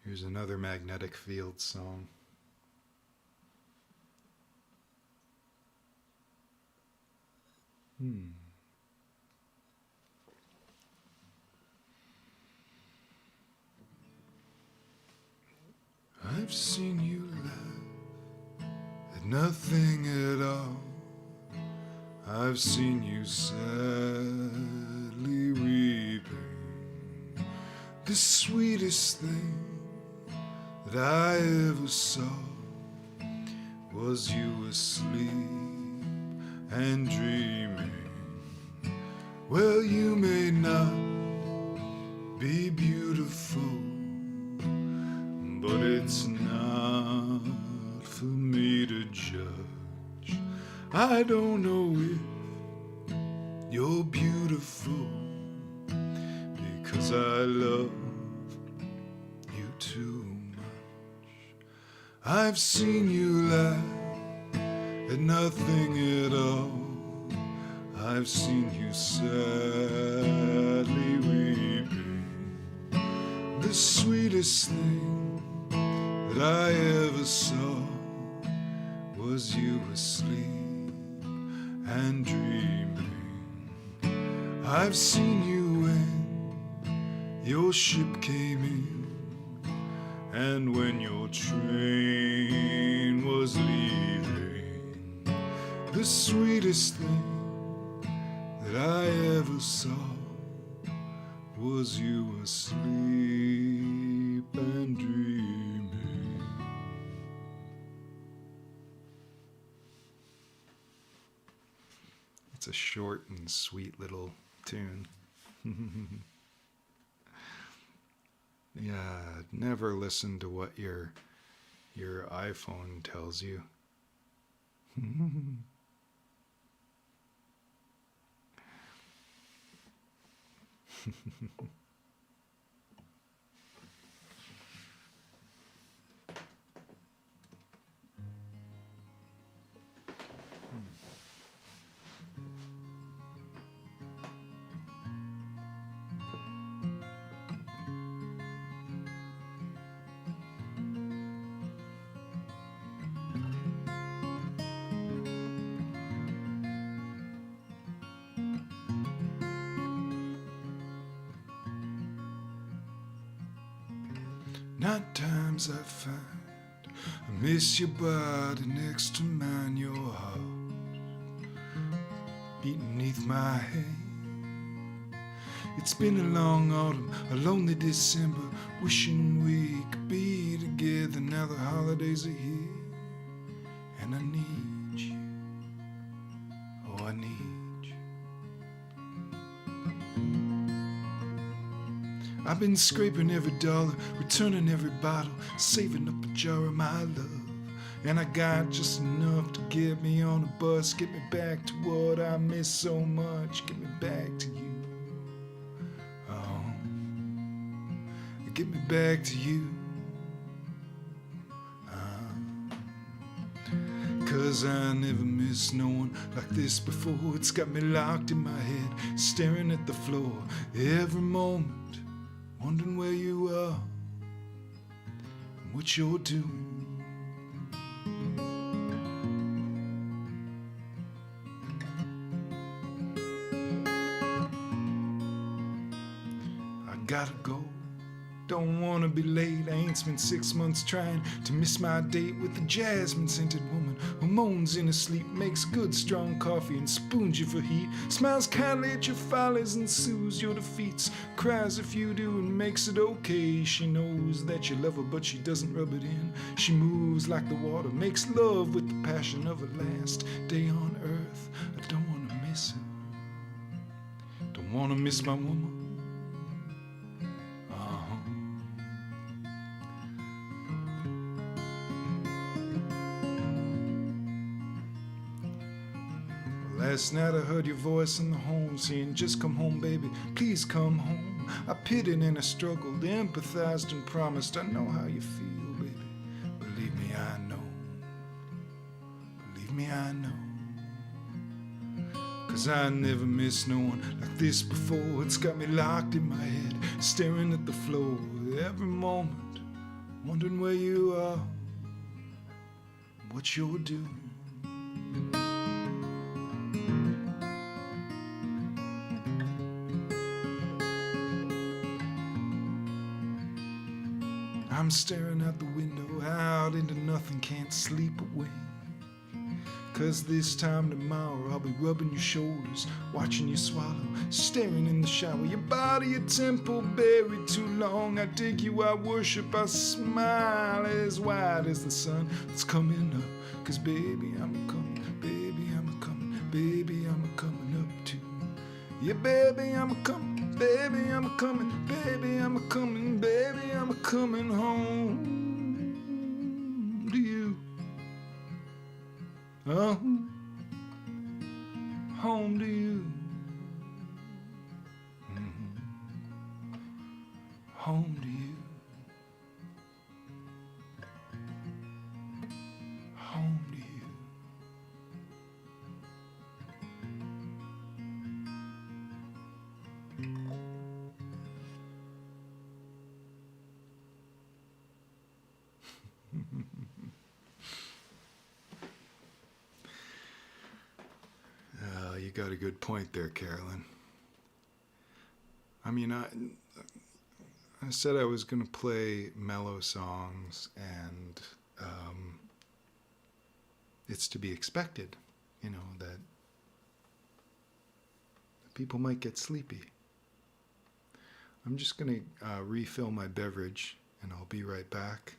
Here's another Magnetic Fields song. I've seen you laugh at nothing at all. I've seen you sadly weeping. The sweetest thing that I ever saw was you asleep and dreaming. Well, you may not be beautiful, but it's not for me to judge. I don't know if you're beautiful, because I love you too much. I've seen you laugh at nothing at all. I've seen you sadly weeping. The sweetest thing that I ever saw was you asleep and dreaming. I've seen you when your ship came in, and when your train was leaving. The sweetest thing that I ever saw was you asleep and dreaming. It's a short and sweet little tune. Yeah, never listen to what your iPhone tells you. Night times I find I miss your body next to mine, your heart beating beneath my hand. It's been a long autumn, a lonely December, wishing we could be together. Now the holidays are here, and I need you. Oh, I need you. I've been scraping every dollar, returning every bottle, saving up a jar of my love. And I got just enough to get me on a bus, get me back to what I miss so much, get me back to you. Oh, get me back to you. 'Cause I never missed no one like this before. It's got me locked in my head, staring at the floor every moment, wondering where you are and what you're doing. I gotta go, Don't wanna be late, I ain't spent 6 months trying to miss my date with a jasmine-scented woman who moans in her sleep, makes good strong coffee and spoons you for heat, smiles kindly at your follies and soothes your defeats, cries if you do and makes it okay. She knows that you love her but she doesn't rub it in. She moves like the water, makes love with the passion of her last day on earth. I don't wanna miss her, don't wanna miss my woman. Last night I heard your voice in the home saying, just come home, baby, please come home. I pitied and I struggled, empathized and promised, I know how you feel, baby. Believe me, I know. Believe me, I know. 'Cause I never missed no one like this before. It's got me locked in my head, staring at the floor every moment, wondering where you are, what you're doing. I'm staring out the window, out into nothing, can't sleep away. 'Cause this time tomorrow I'll be rubbing your shoulders, watching you swallow, staring in the shower, your body, your temple buried too long. I dig you, I worship, I smile as wide as the sun that's coming up. 'Cause baby, I'm a coming, baby, I'm a coming, baby, I'm a coming up too. Yeah, baby, I'm a coming. Baby, I'm a coming, baby, I'm a coming, baby, I'm a coming home to you. Oh, home to you. Home to you. Home to you. You got a good point there, Carolyn. I mean, I said I was going to play mellow songs, and it's to be expected, you know, that people might get sleepy. I'm just going to refill my beverage, and I'll be right back.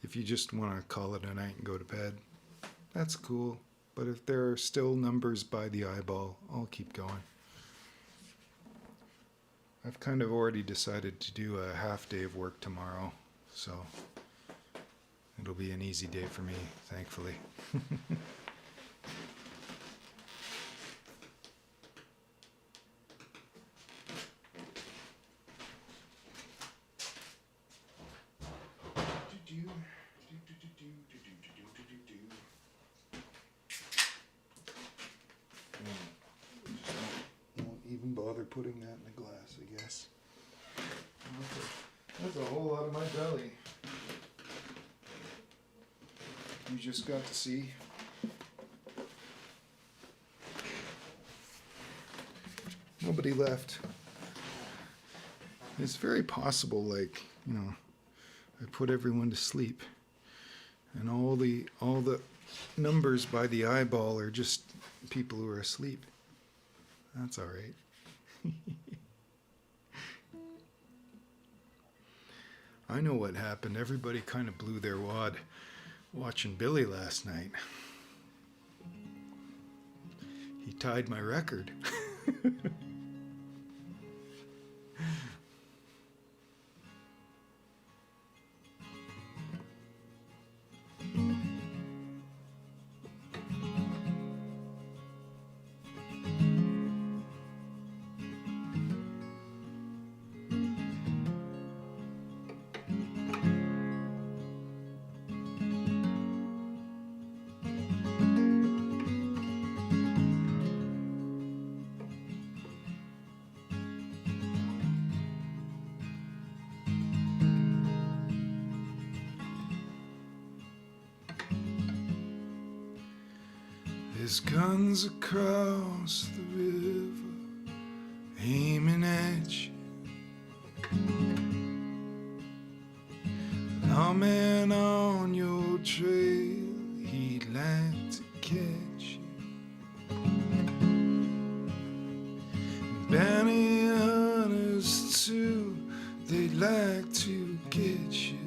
If you just want to call it a night and go to bed, that's cool. But if there are still numbers by the eyeball, I'll keep going. I've kind of already decided to do a half day of work tomorrow, so it'll be an easy day for me, thankfully. Even bother putting that in a glass, I guess. That's a whole lot of my belly. You just got to see. Nobody left. It's very possible, like, you know, I put everyone to sleep, and all the numbers by the eyeball are just people who are asleep. That's all right. I know what happened. Everybody kind of blew their wad watching Billy last night. He tied my record. There's guns across the river, aiming at you. coming on your trail, he'd like to catch you. Bounty hunters too, they'd like to get you.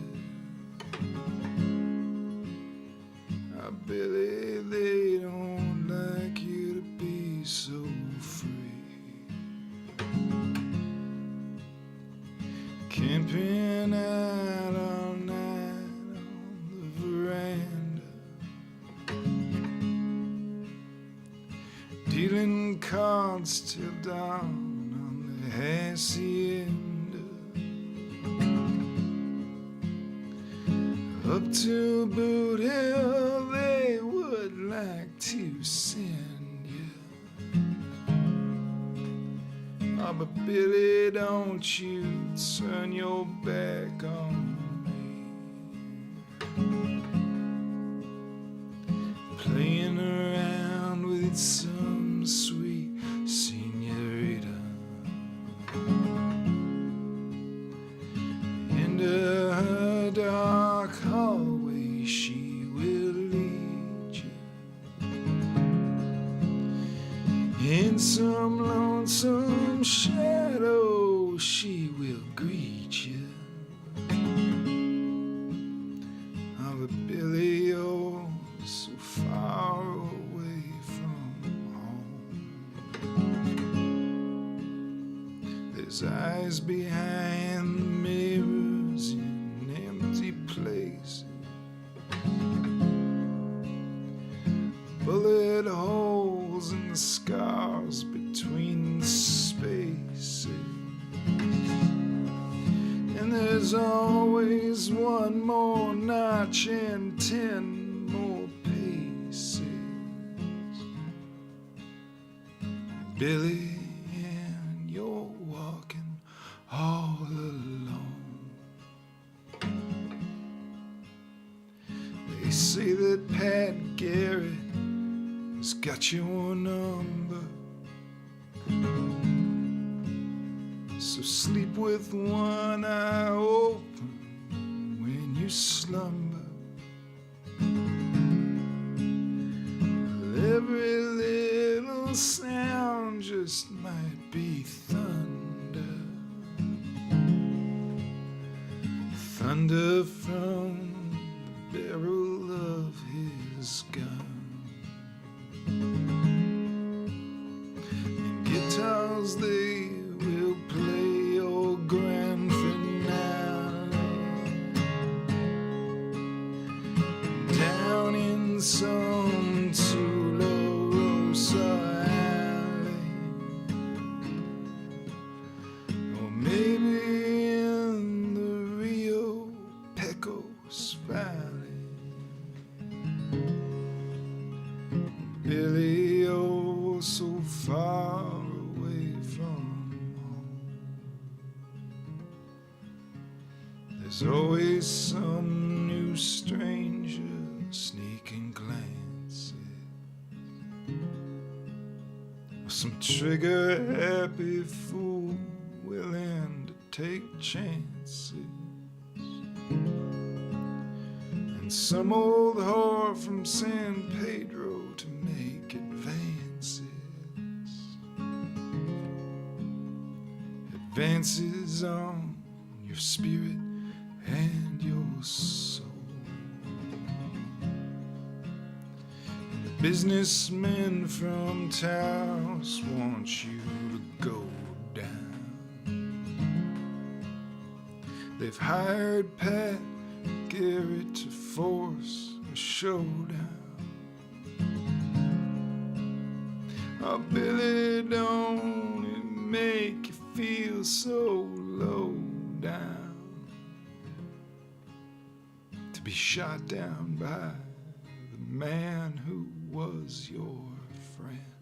Billy, they don't like you to be so free. Camping out all night on the veranda, dealing cards till dawn on the hacienda. Up to Boot Hill they would like to send you. Oh, but Billy, don't you turn your back on me. Playing around with some sweet senorita. Into her dark hallway she will lead you. In some lonesome shadow she will greet you. Oh, but Billy, you're so far away from home. There's eyes behind the mirrors in empty places, bullet holes in the scars between the spaces. And there's always one more notch and 10 more paces. Billy, and you're walking all alone. They say that Pat Garrett has got your number, so sleep with one eye open when you slumber. Every little sound just might be thunder, thunder from the barrel of his gun. And guitars, they will play your grand finale down in some Tularosa alley, or maybe in the Rio Pecos Valley. Billy, you're so far away from home. There's always some new stranger sneaking glances, or some trigger-happy fool willing to take chances, and some old whore from San Pedro to make advances. Advances on your spirit and your soul. And the businessmen from Taos want you to go down. They've hired Pat Garrett to force a showdown. Oh, Billy, don't it make you feel so low down to be shot down by the man who was your friend?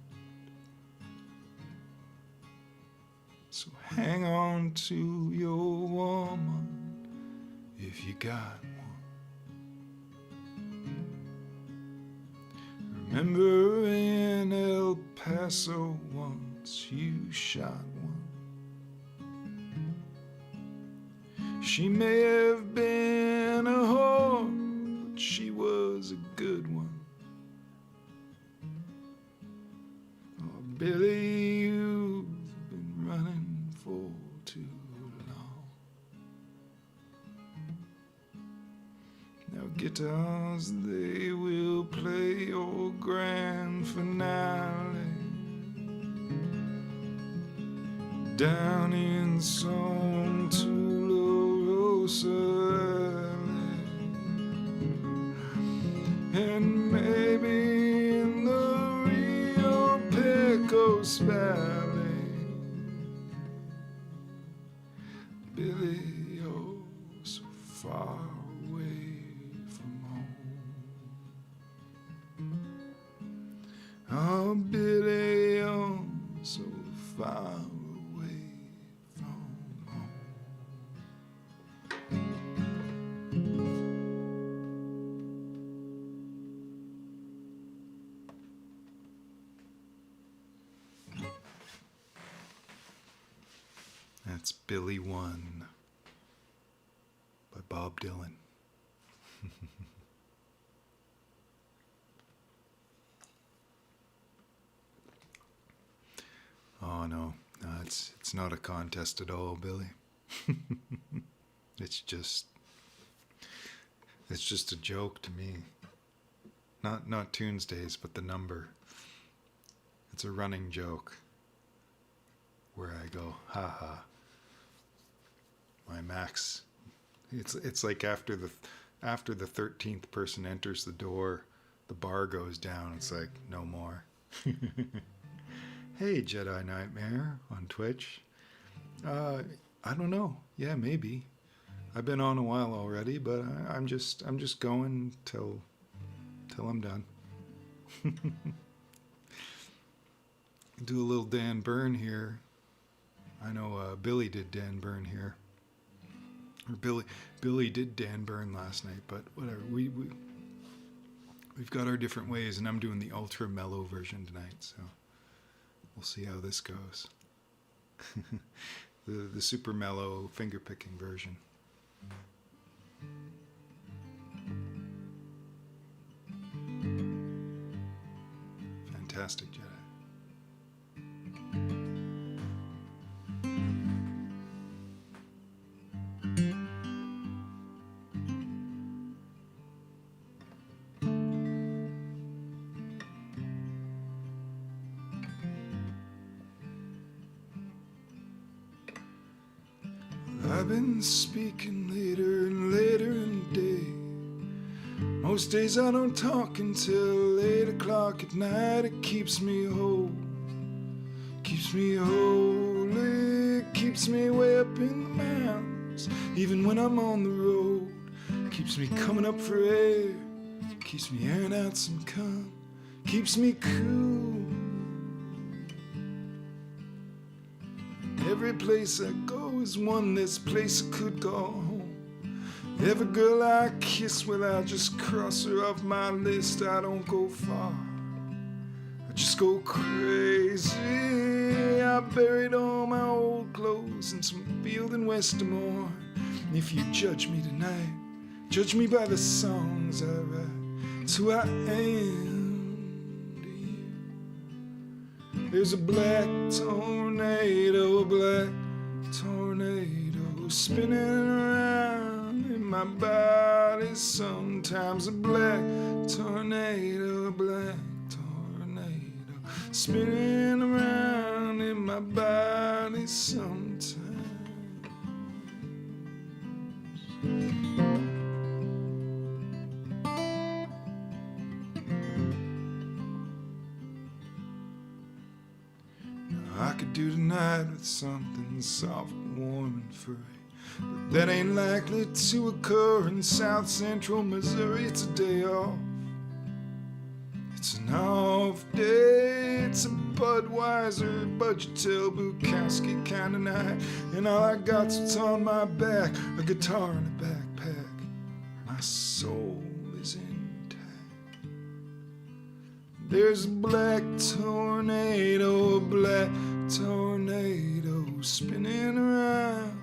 So hang on to your woman if you got one. Remember in El Paso once you shot one. She may have been a she was a good one. Oh, Billy, you've been running for too long. Now guitars, they will play your grand finale down in some Tularosa Alley. And maybe in the Rio Pecos Valley, Billy, you're so far away from home. Oh, Billy, you're so far away from home. That's Billy One by Bob Dylan. Oh no, it's not a contest at all, Billy. It's just a joke to me. Not Tunesdays, but the number. It's a running joke where I go, ha ha. My max. It's like after the 13th person enters the door, the bar goes down. It's like no more. Hey, Jedi Nightmare on Twitch. I don't know. Yeah, maybe. I've been on a while already, but I'm just going till I'm done. Do a little Dan Byrne here. I know Billy did Dan Byrne here. Or Billy did Dan Byrne last night, but whatever. We've got our different ways, and I'm doing the ultra mellow version tonight, so we'll see how this goes. the super mellow finger picking version. Fantastic, Jedi. I've been speaking later and later in the day. Most days I don't talk until 8 o'clock at night. It keeps me whole, keeps me holy, keeps me way up in the mountains. Even when I'm on the road, keeps me coming up for air, keeps me airing out some cum, keeps me cool. Every place I go is one less place I could go home. Every girl I kiss, well, I just cross her off my list. I don't go far, I just go crazy. I buried all my old clothes in some field in West Des Moines. And if you judge me tonight, judge me by the songs I write. It's who I am to you. There's a black tornado spinning around in my body. Sometimes a black tornado spinning around in my body sometimes. I could do tonight with something soft, warm and furry, but that ain't likely to occur in South Central Missouri. It's a day off, it's an off day. It's a Budweiser, Budgetel, Bukowski kind of night, and all I got's what's on my back, a guitar and a backpack. My soul is intact. There's a black tornado spinning around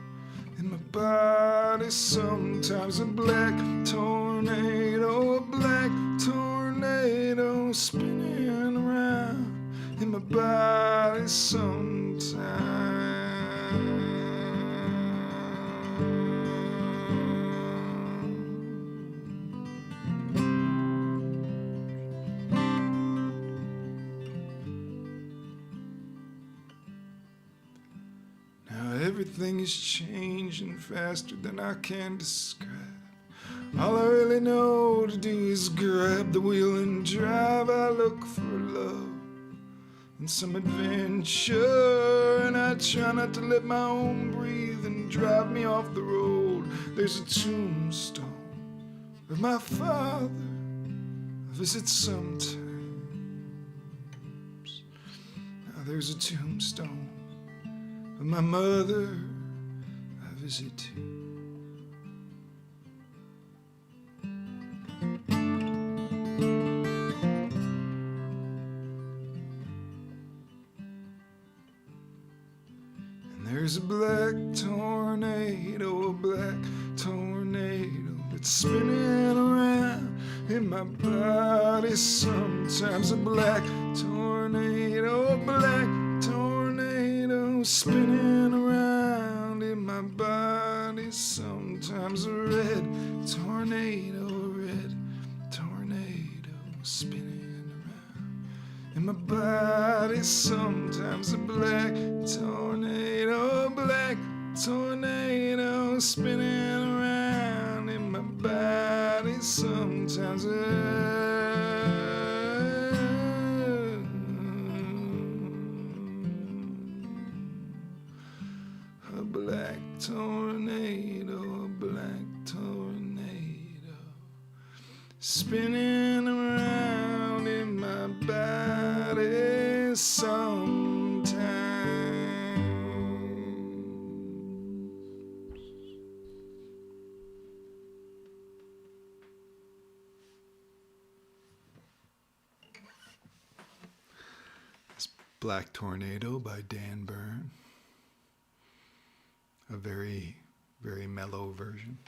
in my body. Sometimes a black tornado tornado, a black tornado spinning around in my body sometime. Now everything is changing faster than I can describe. All I really know to do is grab the wheel and drive. I look for love and some adventure, and I try not to let my own breathing drive me off the road. There's a tombstone of my father I visit sometimes. Now there's a tombstone of my mother I visit too. There's a black tornado, a black tornado that's spinning around in my body sometimes. A black tornado, a black tornado spinning around in my body sometimes. A red tornado spinning around in my body sometimes. A black tornado spinning around in my body sometimes. A black tornado spinning around in my body sometimes. Black Tornado by Dan Byrne. A very, very mellow version.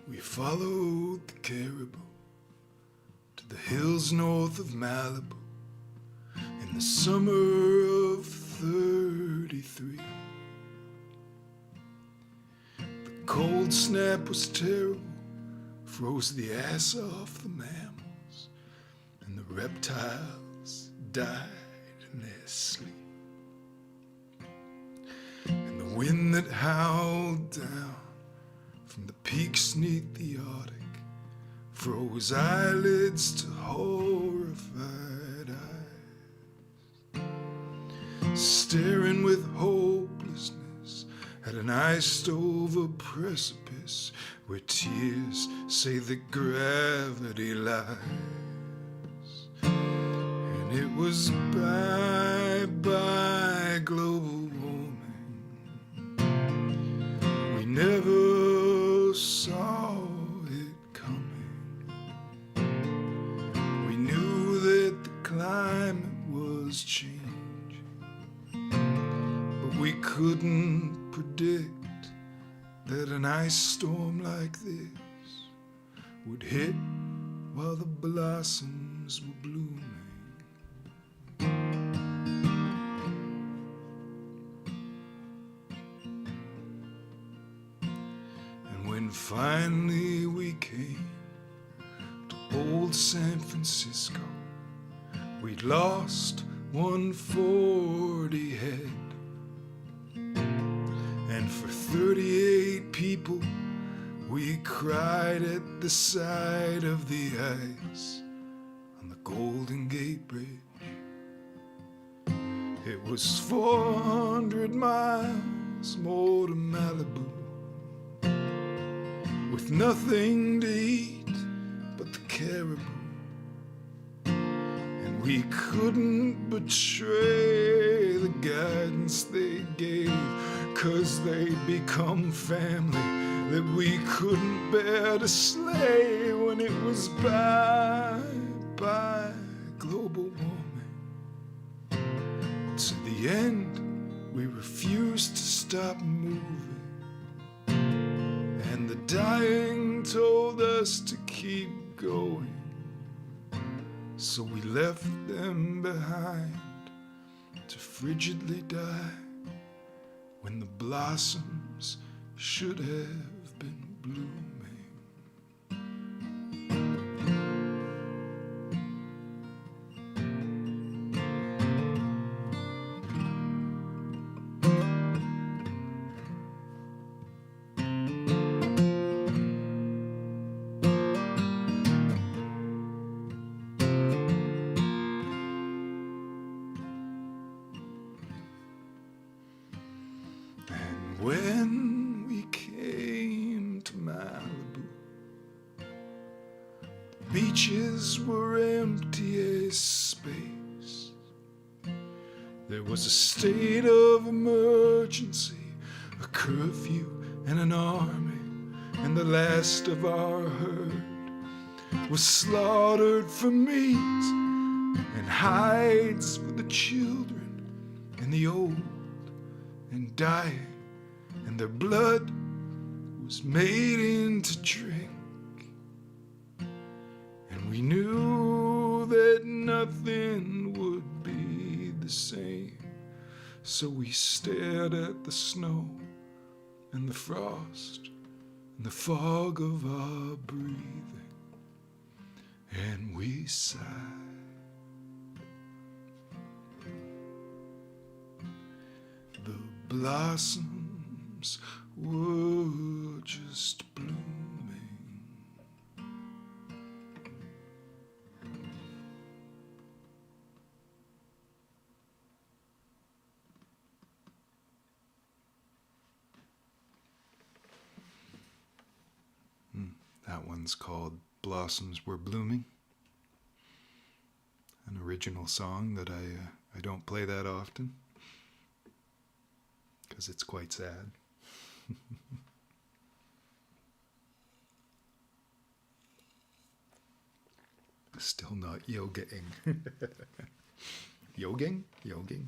We followed the caribou to the hills north of Malibu in the summer of '33. The cold snap was terrible, froze the ass off the mammals, and the reptiles died in their sleep. And the wind that howled down from the peaks 'neath the Arctic froze eyelids to horrified eyes, staring with hopelessness at an iced-over precipice where tears say that gravity lies. And it was bye-bye global warming. We never saw it coming. We knew that the climate was changing, but we couldn't predict that an ice storm like this would hit while the blossoms were blooming. When finally we came to old San Francisco, we'd lost 140 head, and for 38 people we cried at the side of the ice on the Golden Gate Bridge. was 400 miles more to Malibu, with nothing to eat but the caribou. And we couldn't betray the guidance they gave, 'cause they'd become family that we couldn't bear to slay when it was bye global warming. To the end, we refused to stop moving, and the dying told us to keep going. So we left them behind to frigidly die when the blossoms should have been blooming. When we came to Malibu, the beaches were empty as space. There was a state of emergency, a curfew and an army, and the last of our herd was slaughtered for meat, and hides for the children and the old, and dying, and their blood was made into drink. And we knew that nothing would be the same, so we stared at the snow and the frost and the fog of our breathing, and we sighed. The blossoms were just blooming. That one's called Blossoms Were Blooming, an original song that I don't play that often, because it's quite sad. Still not yogaing. Yogging? Yogging?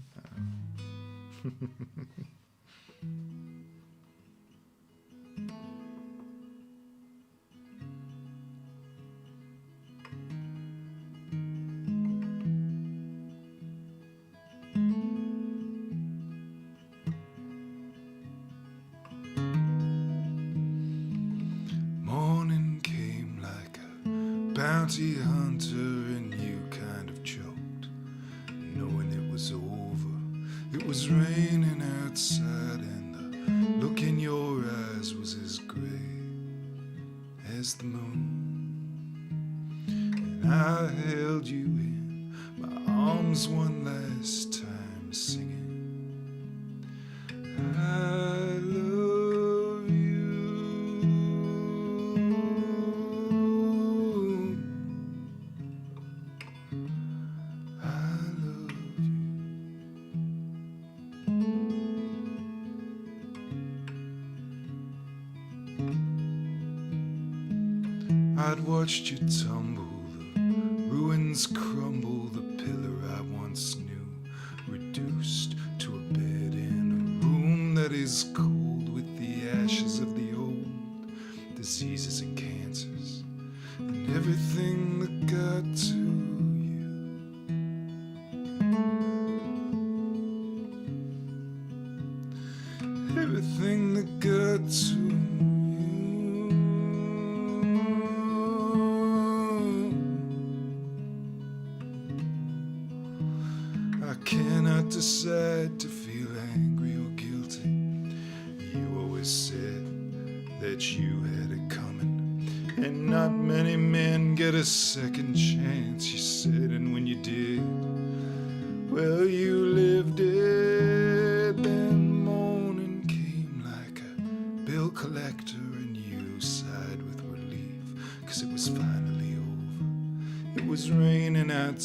Morning came like a bounty hunter, and you kind of choked, knowing it was over. It was raining outside, and the look in your eyes was as gray as the moon. And I held you in my arms one last time, singing, I love you. I'd watched you tumble, the ruins crumble, the pillar I once knew reduced to a bed in a room that is cold, with the ashes of the old, diseases and cancers, and everything that got to you. Everything that got to you. I cannot decide to feel angry or guilty. You always said that you had it coming, and not many men get a second chance, you said, and when you did, well, you lived it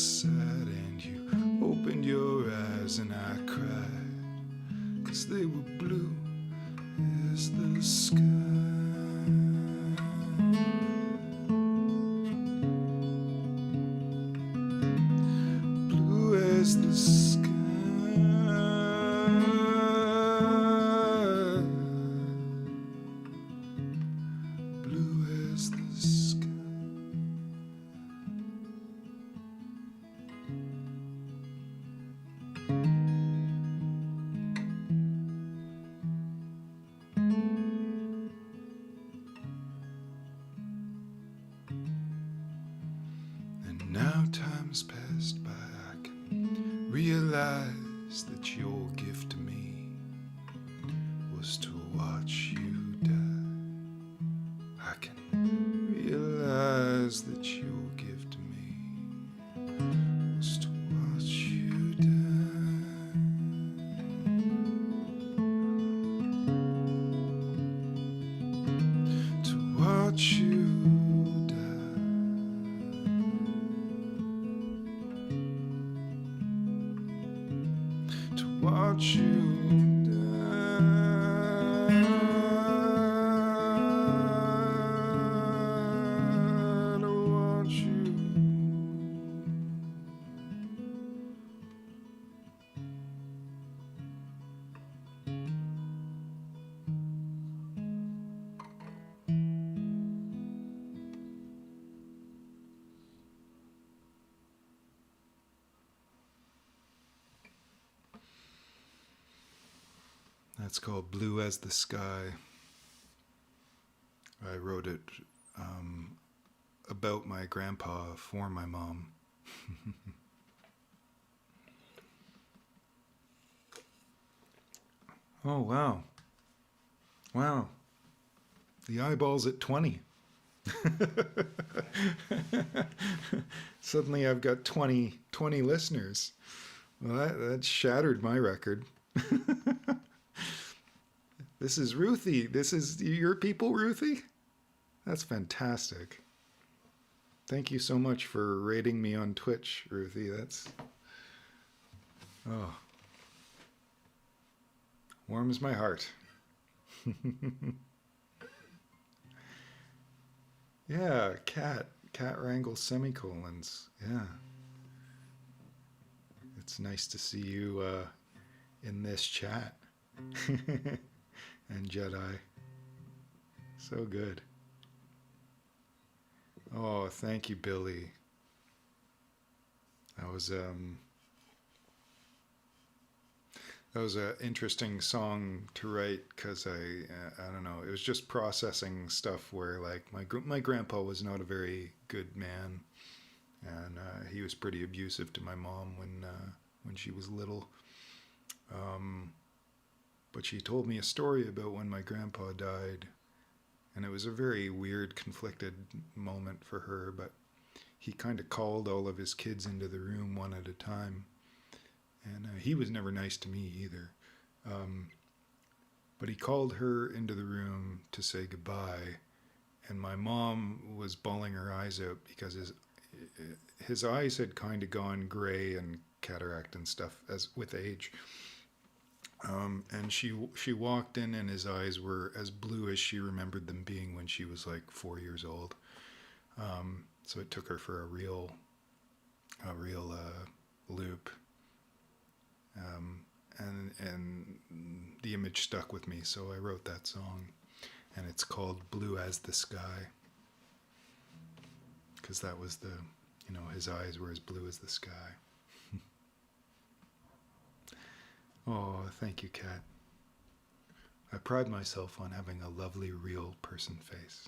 sad, and you opened your eyes and I cried, 'cause they were blue as the sky. Blue as the sky. Blue as the sky. And now time's passed by, I can realize that your gift to me was to watch you die. I can realize that your gift to me was to watch you die. To watch you die. To watch you That's called Blue as the Sky. I wrote it about my grandpa for my mom. Oh, wow. Wow. The eyeball's at 20. Suddenly I've got 20 listeners. Well, that shattered my record. This is Ruthie. This is your people, Ruthie? That's fantastic. Thank you so much for rating me on Twitch, Ruthie. That's... oh. Warms my heart. Yeah, cat wrangles semicolons. Yeah. It's nice to see you in this chat. And Jedi. So good. Oh, thank you, Billy. That was an interesting song to write, because I don't know, it was just processing stuff where, like, my grandpa was not a very good man, and he was pretty abusive to my mom when she was little. But she told me a story about when my grandpa died, and it was a very weird, conflicted moment for her, but he kind of called all of his kids into the room one at a time, and he was never nice to me either. But he called her into the room to say goodbye, and my mom was bawling her eyes out because his eyes had kind of gone gray and cataract and stuff as with age. And she walked in, and his eyes were as blue as she remembered them being when she was like 4 years old. So it took her for a real loop. And the image stuck with me, so I wrote that song, and it's called Blue as the Sky, because that was his eyes were as blue as the sky. Oh, thank you, Kat. I pride myself on having a lovely, real person face.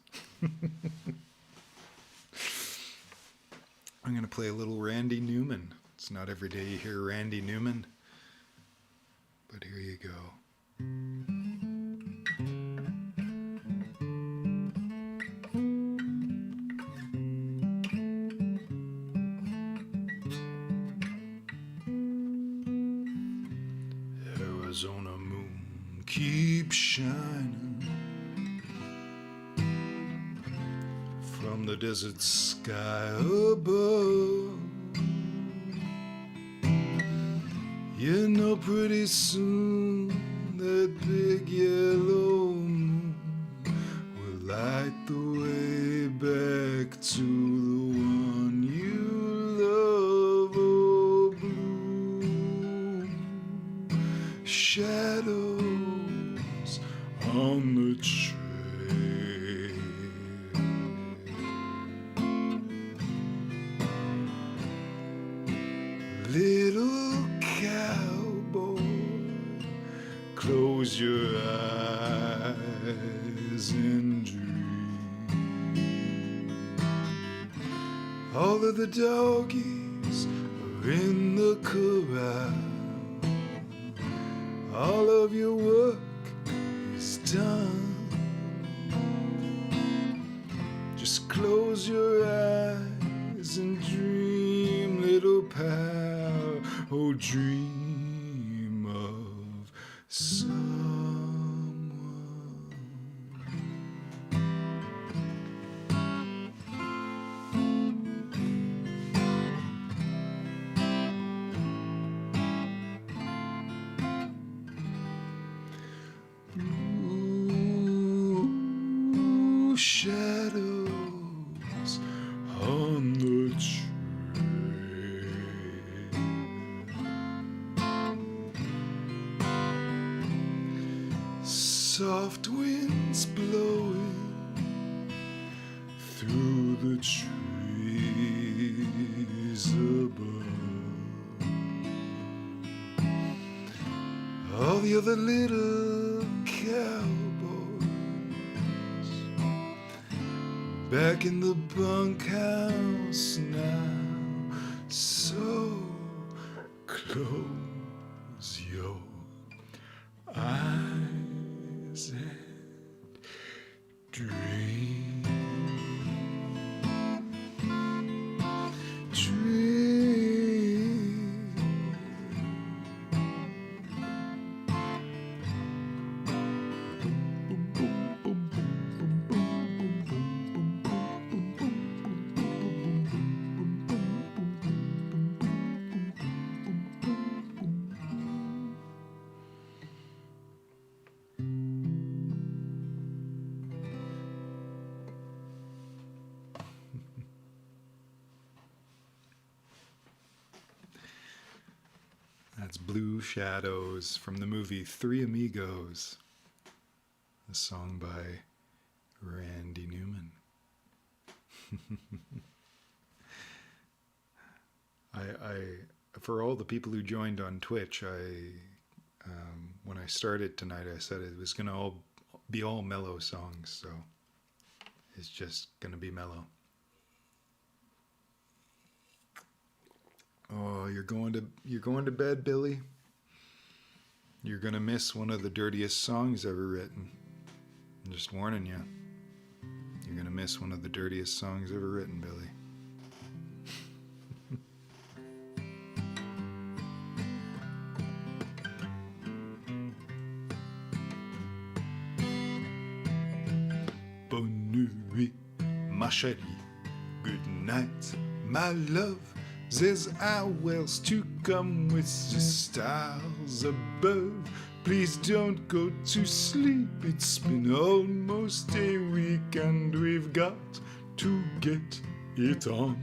I'm going to play a little Randy Newman. It's not every day you hear Randy Newman, but here you go. Arizona moon keeps shining from the desert sky above. You know pretty soon that big yellow moon will light the way back to the one you love. Oh, blue shadows on the trail. Little cowboy, close your eyes and dream. All of the doggies are in the corral. All of your work is done. Just close your eyes and dream, little pal. Oh, dream of someone. Blue shadows on the trail. Soft winds blowing through the trees above. All the other little cowboys back in the bunkhouse now. So close your eyes and dream. Dream. That's Blue Shadows from the movie Three Amigos, a song by Randy Newman. For all the people who joined on Twitch, when I started tonight, I said it was gonna be all mellow songs, so it's just gonna be mellow. Oh, you're going to bed, Billy? You're gonna miss one of the dirtiest songs ever written. I'm just warning you. You're gonna miss one of the dirtiest songs ever written, Billy. Bonne nuit, ma chérie. Good night, my love. There's hours to come with the stars above. Please don't go to sleep. It's been almost a week and we've got to get it on.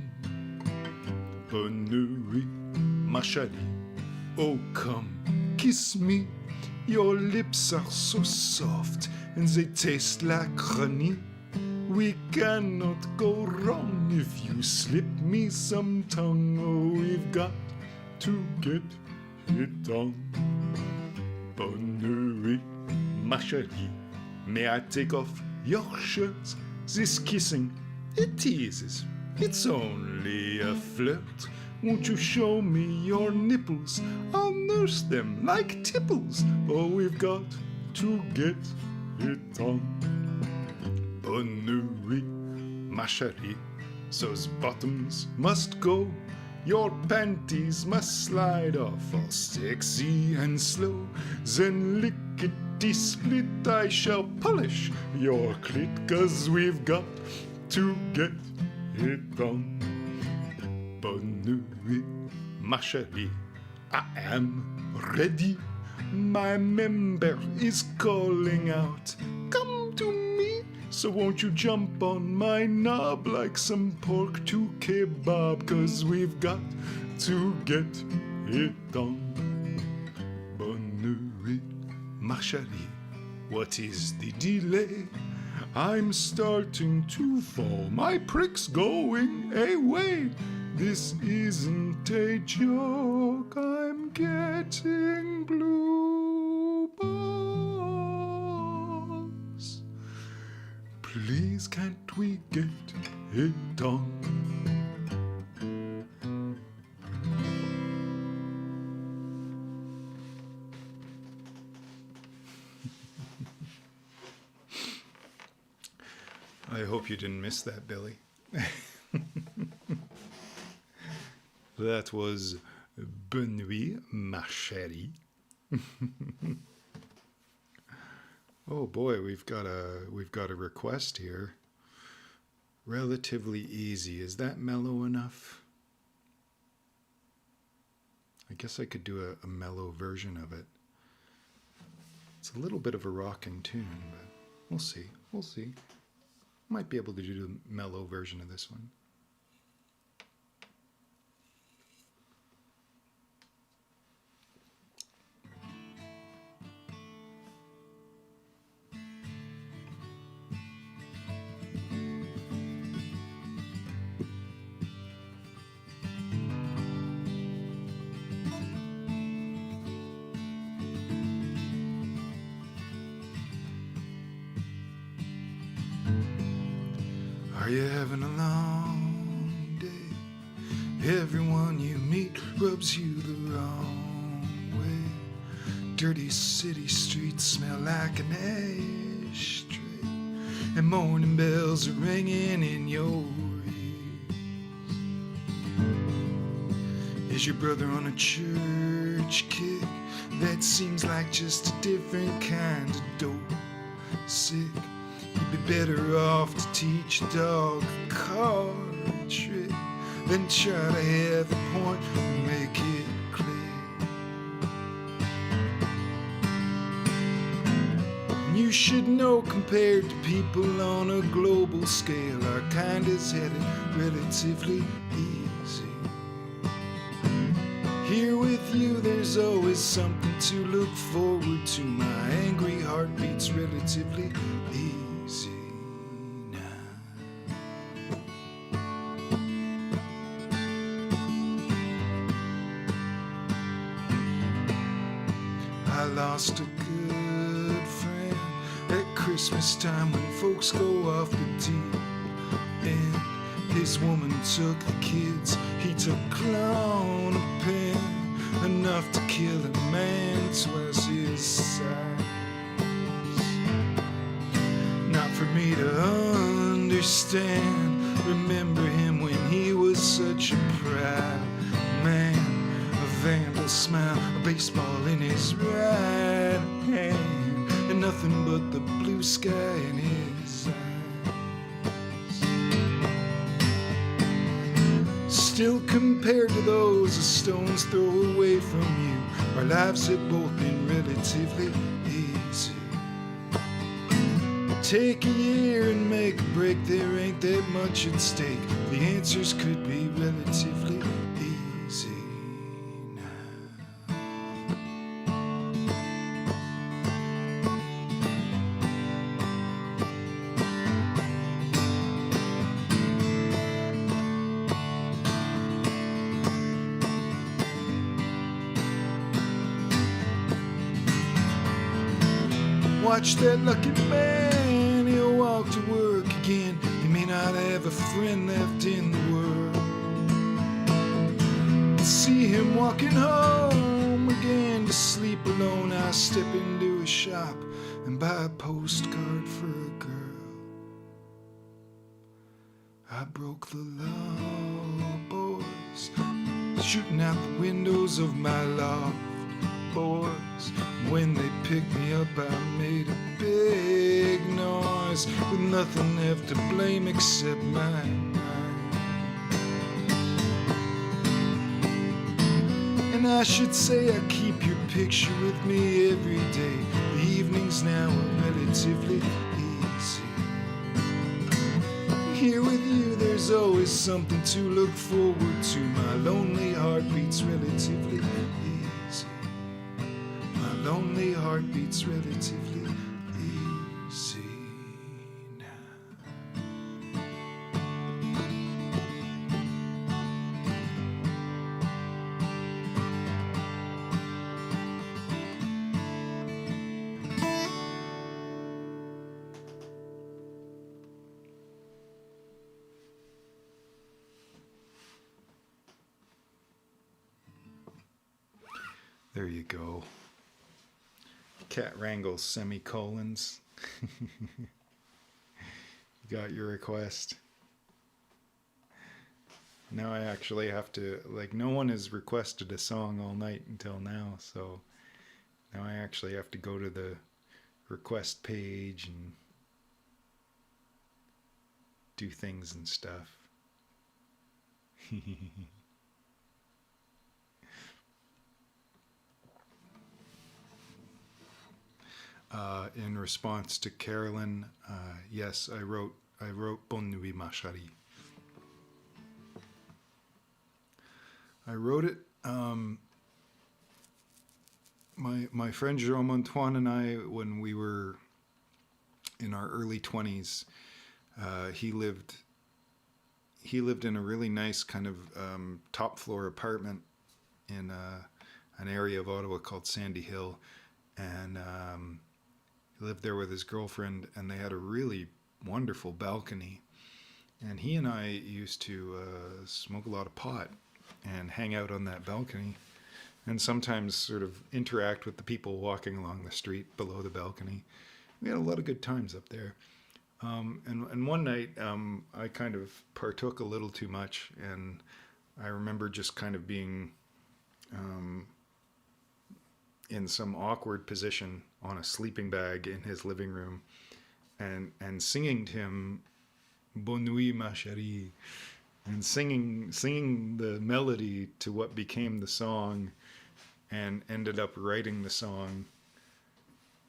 Bonne nuit, ma chérie. Oh, come, kiss me. Your lips are so soft and they taste like honey. We cannot go wrong if you slip me some tongue. Oh, we've got to get it on. Bonne nuit, ma chérie. May I take off your shirt? This kissing, it teases. It's only a flirt. Won't you show me your nipples? I'll nurse them like tipples. Oh, we've got to get it on. Bonne nuit, ma chérie. Those bottoms must go. Your panties must slide off all sexy and slow. Then lickety-split I shall polish your clit, 'cause we've got to get it on. Bonne nuit, ma chérie. I am ready. My member is calling out. Come to me. So won't you jump on my knob like some pork to kebab? 'Cause we've got to get it on. Bonne nuit, ma chérie. What is the delay? I'm starting to fall. My prick's going away. This isn't a joke. I'm getting blue balls. Please can't we get it on? I hope you didn't miss that, Billy. That was Bonne nuit, ma chérie. Oh boy, we've got a request here. Relatively easy. Is that mellow enough? I guess I could do a mellow version of it. It's a little bit of a rocking tune, but we'll see. We'll see. Might be able to do the mellow version of this one. Are you having a long day? Everyone you meet rubs you the wrong way. Dirty city streets smell like an ashtray, and morning bells are ringing in your ears. Is your brother on a church kick? That seems like just a different kind of dope. Sick. You'd be better off to teach a dog a card trick than try to have a point and make it clear. You should know, compared to people on a global scale, our kind is headed relatively easy. Here with you, there's always something to look forward to. My angry heart beats relatively easy. I lost a good friend at Christmas time when folks go off the deep end. His woman took the kids, he took clown a pen, enough to kill a man twice his size. Not for me to understand, remember him when he was such a proud man. A vandal smile, a baseball in his right hand, and nothing but the blue sky in his eyes. Still, compared to those a stone's throw away from you, our lives have both been relatively easy. Take a year and make a break, there ain't that much at stake. The answers could be relatively easy. Watch that lucky man, he'll walk to work again. He may not have a friend left in the world. See him walking home again to sleep alone. I step into a shop and buy a postcard for a girl. I broke the law, boys, shooting out the windows of my loft. Boys, when they picked me up, I made a big noise with nothing left to blame except my mind. And I should say I keep your picture with me every day. The evenings now are relatively easy. Here with you there's always something to look forward to. My lonely heart beats relatively easy. My lonely heart beats relatively easy now. There you go. Cat wrangles semicolons. You got your request. Now I actually have to, like, no one has requested a song all night until now, so now I actually have to go to the request page and do things and stuff. In response to Carolyn, yes, I wrote Bonne Nuit Ma Chérie. I wrote it. My friend Jerome Antoine and I, when we were in our early 20s, he lived in a really nice kind of top floor apartment in an area of Ottawa called Sandy Hill, and he lived there with his girlfriend, and they had a really wonderful balcony. And he and I used to smoke a lot of pot and hang out on that balcony, and sometimes sort of interact with the people walking along the street below the balcony. We had a lot of good times up there. And one night I kind of partook a little too much, and I remember just kind of being in some awkward position on a sleeping bag in his living room, and singing to him Bonne Nuit Ma Chérie, and singing the melody to what became the song, and ended up writing the song.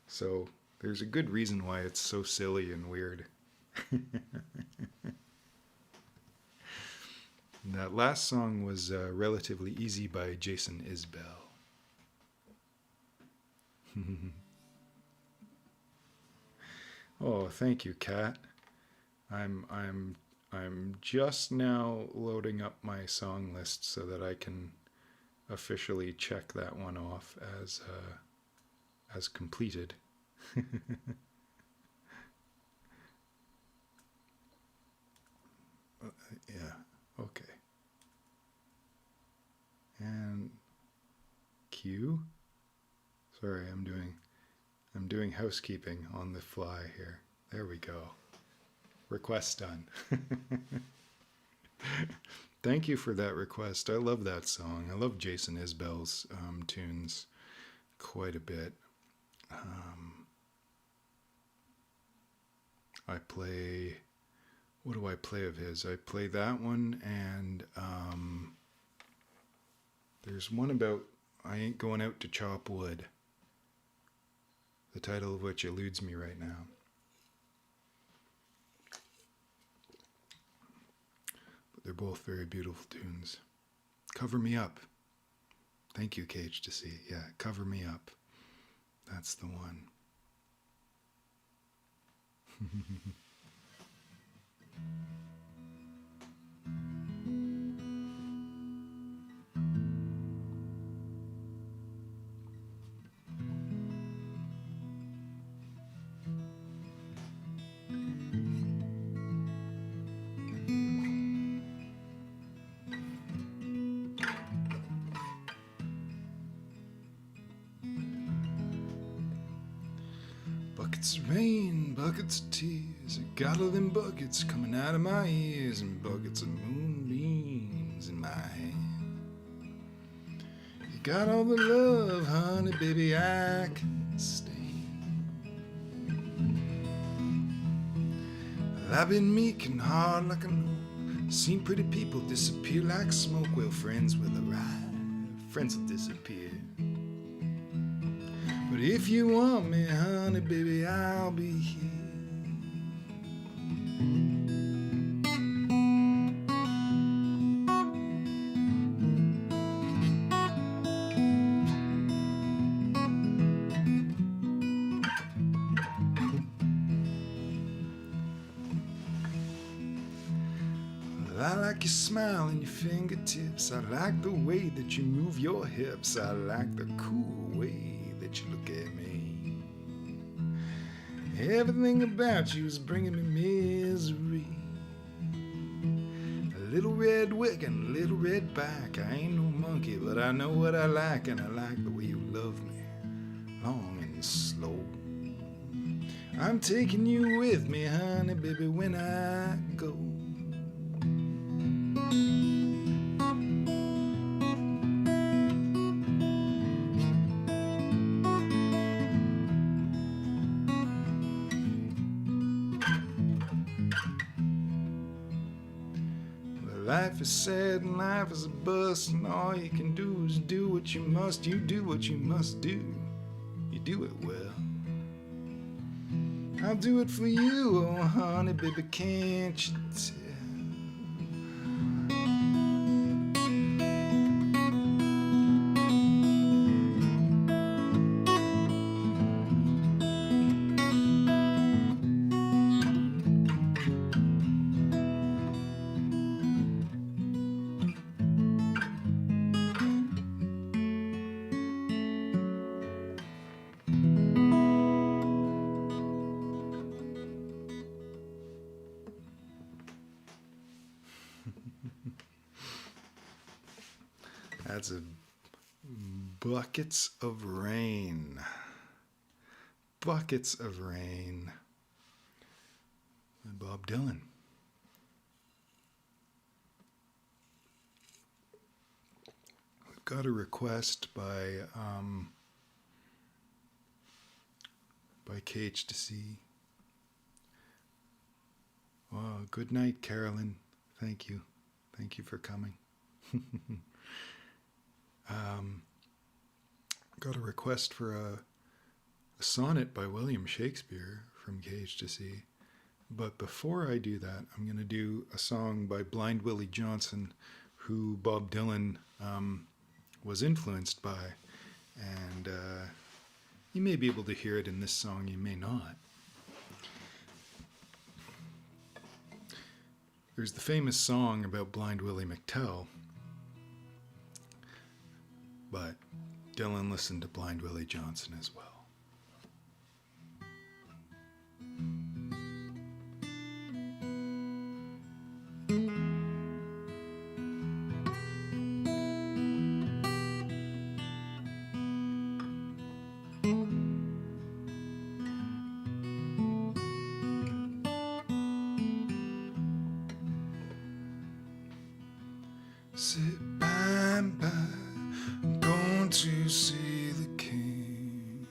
So there's a good reason why it's so silly and weird. That last song was Relatively Easy by Jason Isbell. Oh, thank you, Kat. I'm just now loading up my song list so that I can officially check that one off as completed. Yeah, okay. And Q. Sorry, I'm doing housekeeping on the fly here. There we go. Request done. Thank you for that request. I love that song. I love Jason Isbell's tunes quite a bit. I play... What do I play of his? I play that one, and there's one about I ain't going out to chop wood, the title of which eludes me right now. But they're both very beautiful tunes. Cover Me Up. Thank you, Cage to See. Yeah, Cover Me Up. That's the one. Buckets of rain, buckets of tears, I got all them buckets coming out of my ears, and buckets of moonbeams in my hand. You got all the love, honey, baby, I can stand. Well, I've been meek and hard like an oak, seen pretty people disappear like smoke. Well, friends will arrive friends will disappear. But if you want me, honey, baby, I'll be here. I like your smile and your fingertips. I like the way that you move your hips. I like the cool way that you look at me. Everything about you is bringing me misery. A little red wig and a little red back. I ain't no monkey, but I know what I like, and I like the way you love me, long and slow. I'm taking you with me, honey, baby, when I go. Life is sad and life is a bust, and all you can do is do what you must. You do what you must do. You do it well. I'll do it for you, oh honey, baby, can't you tell? That's a Buckets of Rain. Buckets of Rain by Bob Dylan. We've got a request by Cage to See. Oh, good night, Carolyn. Thank you. Thank you for coming. Got a request for a sonnet by William Shakespeare from Cage to See. But before I do that, I'm going to do a song by Blind Willie Johnson, who Bob Dylan was influenced by. And you may be able to hear it in this song, you may not. There's the famous song about Blind Willie McTell, but Dylan listened to Blind Willie Johnson as well. Sit by and by, I'm going to see the king.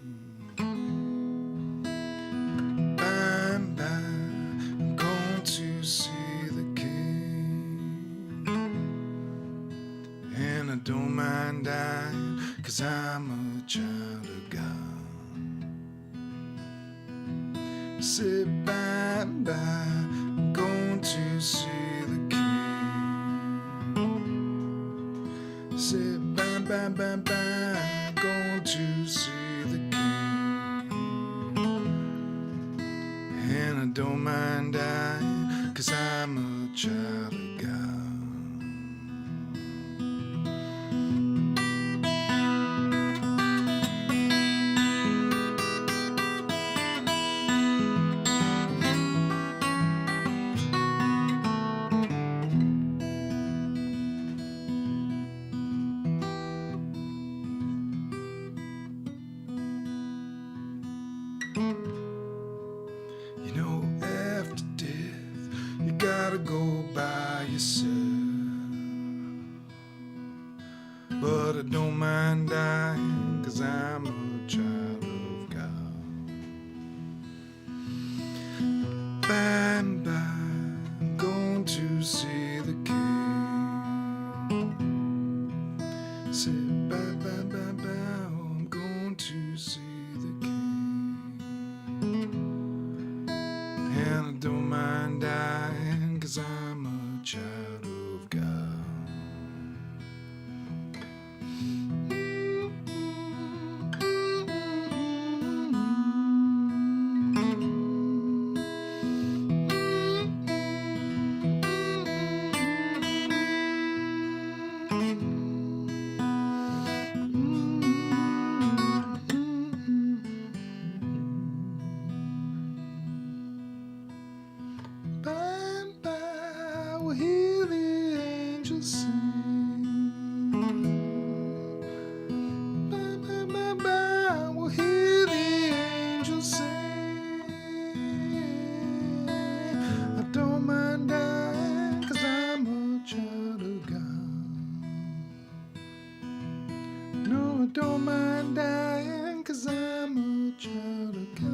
By and by, I'm going to see the king. And I don't mind dying, 'cause I'm a child of God. Sit by and by, I'm going to see the king. Say bye, bye, bye, bye, going to see the king. And I don't mind dying, 'cause I'm a child of God. You know, after death, you gotta go by yourself. But I don't mind dying, 'cause I'm a child of God. By and by, I'm going to see the king. Say bye. I'm going to see the king. And I don't mind dying, 'cause I'm a child of God. By and by we'll hear the angels sing. By, we'll hear the angels sing. I don't mind dying, 'cause I'm a child of God. No, I don't mind dying, 'cause I'm a child of God.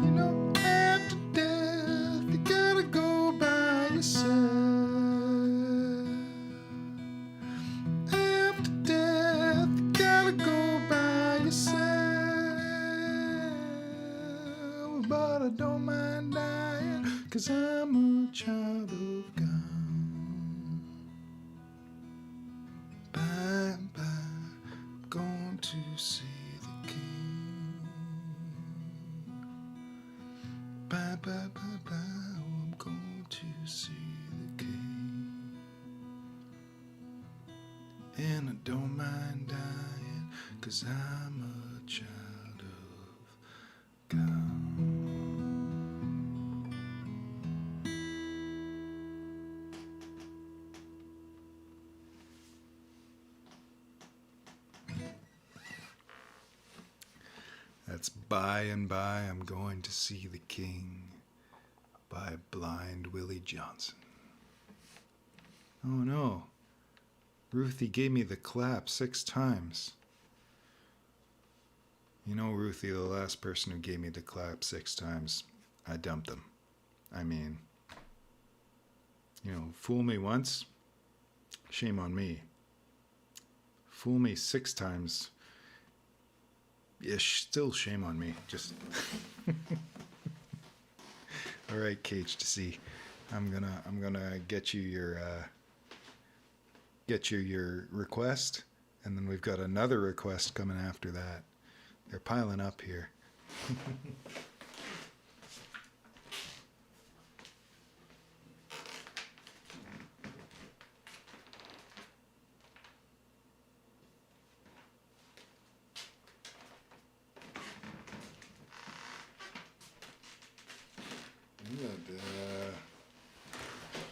You know, after death, you gotta go by yourself. After death, you gotta go by yourself. But I don't mind dying, 'cause I'm a child of God. By and by, I'm going to see the King. Bye, bye, bye, bye, I'm going to see the King. And I don't mind dying, 'cause I'm a child of God. That's By and By, I'm Going to See the King by Blind Willie Johnson. Oh no, Ruthie gave me the clap 6 times. You know, Ruthie, the last person who gave me the clap 6 times, I dumped them. I mean, you know, fool me once, shame on me. Fool me 6 times, yeah, still shame on me. Just all right, KHC, I'm gonna get you your request, and then we've got another request coming after that. They're piling up here.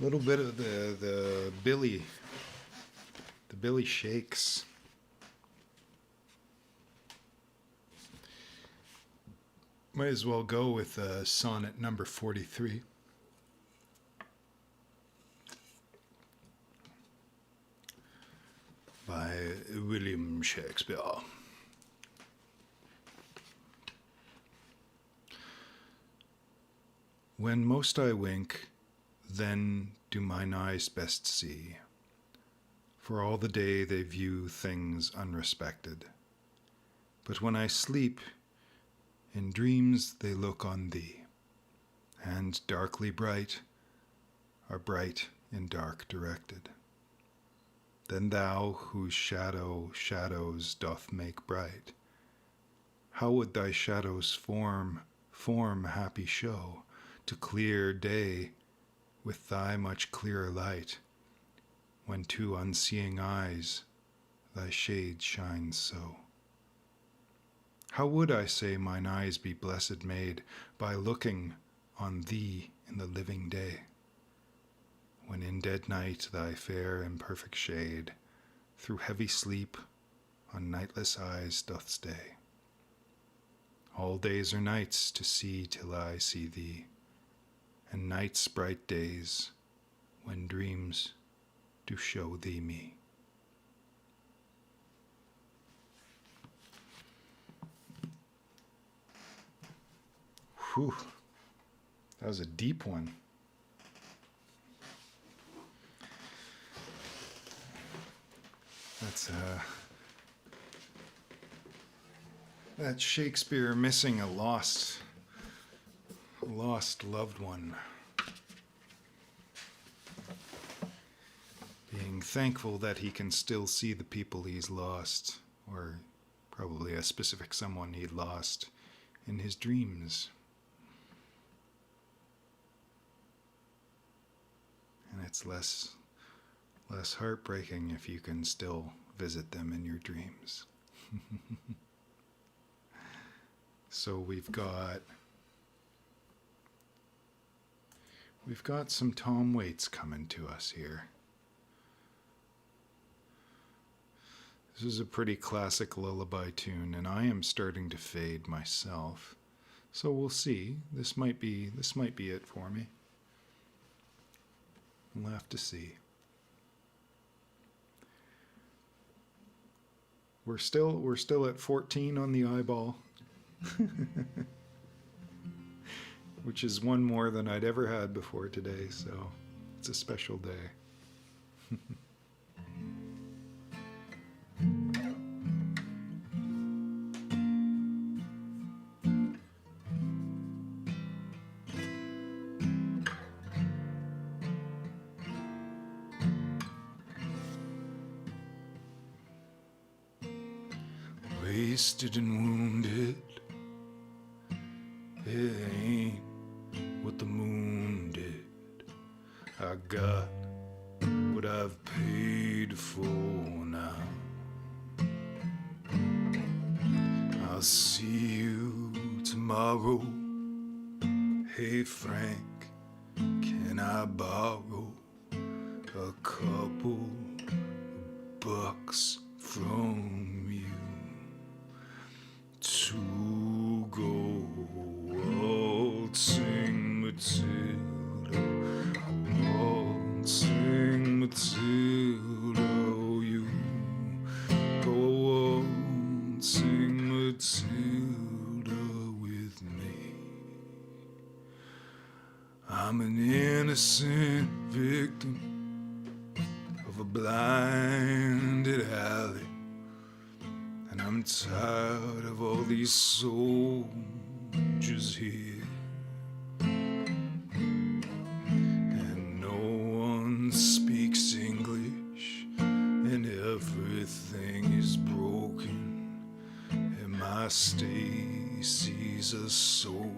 A little bit of the Billy Shakes. Might as well go with sonnet number 43. By William Shakespeare. When most I wink, then do mine eyes best see, for all the day they view things unrespected. But when I sleep, in dreams they look on thee, and darkly bright are bright in dark directed. Then thou, whose shadow shadows doth make bright, how would thy shadow's form happy show to clear day with thy much clearer light, when to unseeing eyes thy shade shines so? How would I say mine eyes be blessed made by looking on thee in the living day, when in dead night thy fair imperfect shade through heavy sleep on nightless eyes doth stay. All days are nights to see till I see thee, and nights bright days when dreams do show thee me. Whew, that was a deep one. That's Shakespeare missing a lost loved one. Being thankful that he can still see the people he's lost, or probably a specific someone he lost in his dreams. And it's less heartbreaking if you can still visit them in your dreams. So we've got some Tom Waits coming to us here. This is a pretty classic lullaby tune, and I am starting to fade myself. So we'll see. This might be it for me. We'll have to see. We're still at 14 on the eyeball. Which is one more than I'd ever had before today, so it's a special day. Wasted and wounded, it ain't what the moon did. I got what I've paid for now. I'll see you tomorrow. Hey Frank, can I borrow a couple of bucks from you to go waltzing Matilda, waltzing Matilda, you go waltzing Matilda with me. I'm an innocent victim of a blinded alley, and I'm tired of all these soldiers here, and no one speaks English, and everything is broken, and my Stacy's are soaking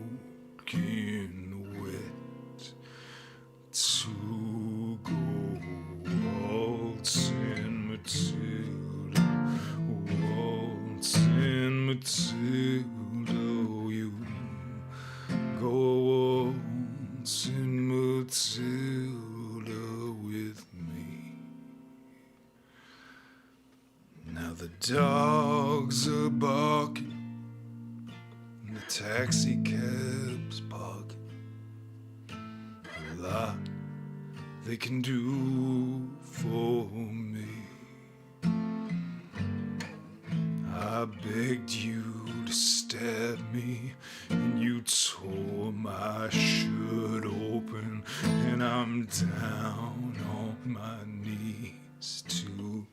wet. To go waltzing Matilda, waltzing Matilda, you go waltzing Matilda with me. Now the dogs are barking, and the taxi cab's parking. A lot they can do for me. I begged you to stab me, and you tore my shirt open, and I'm down on my knees tonight.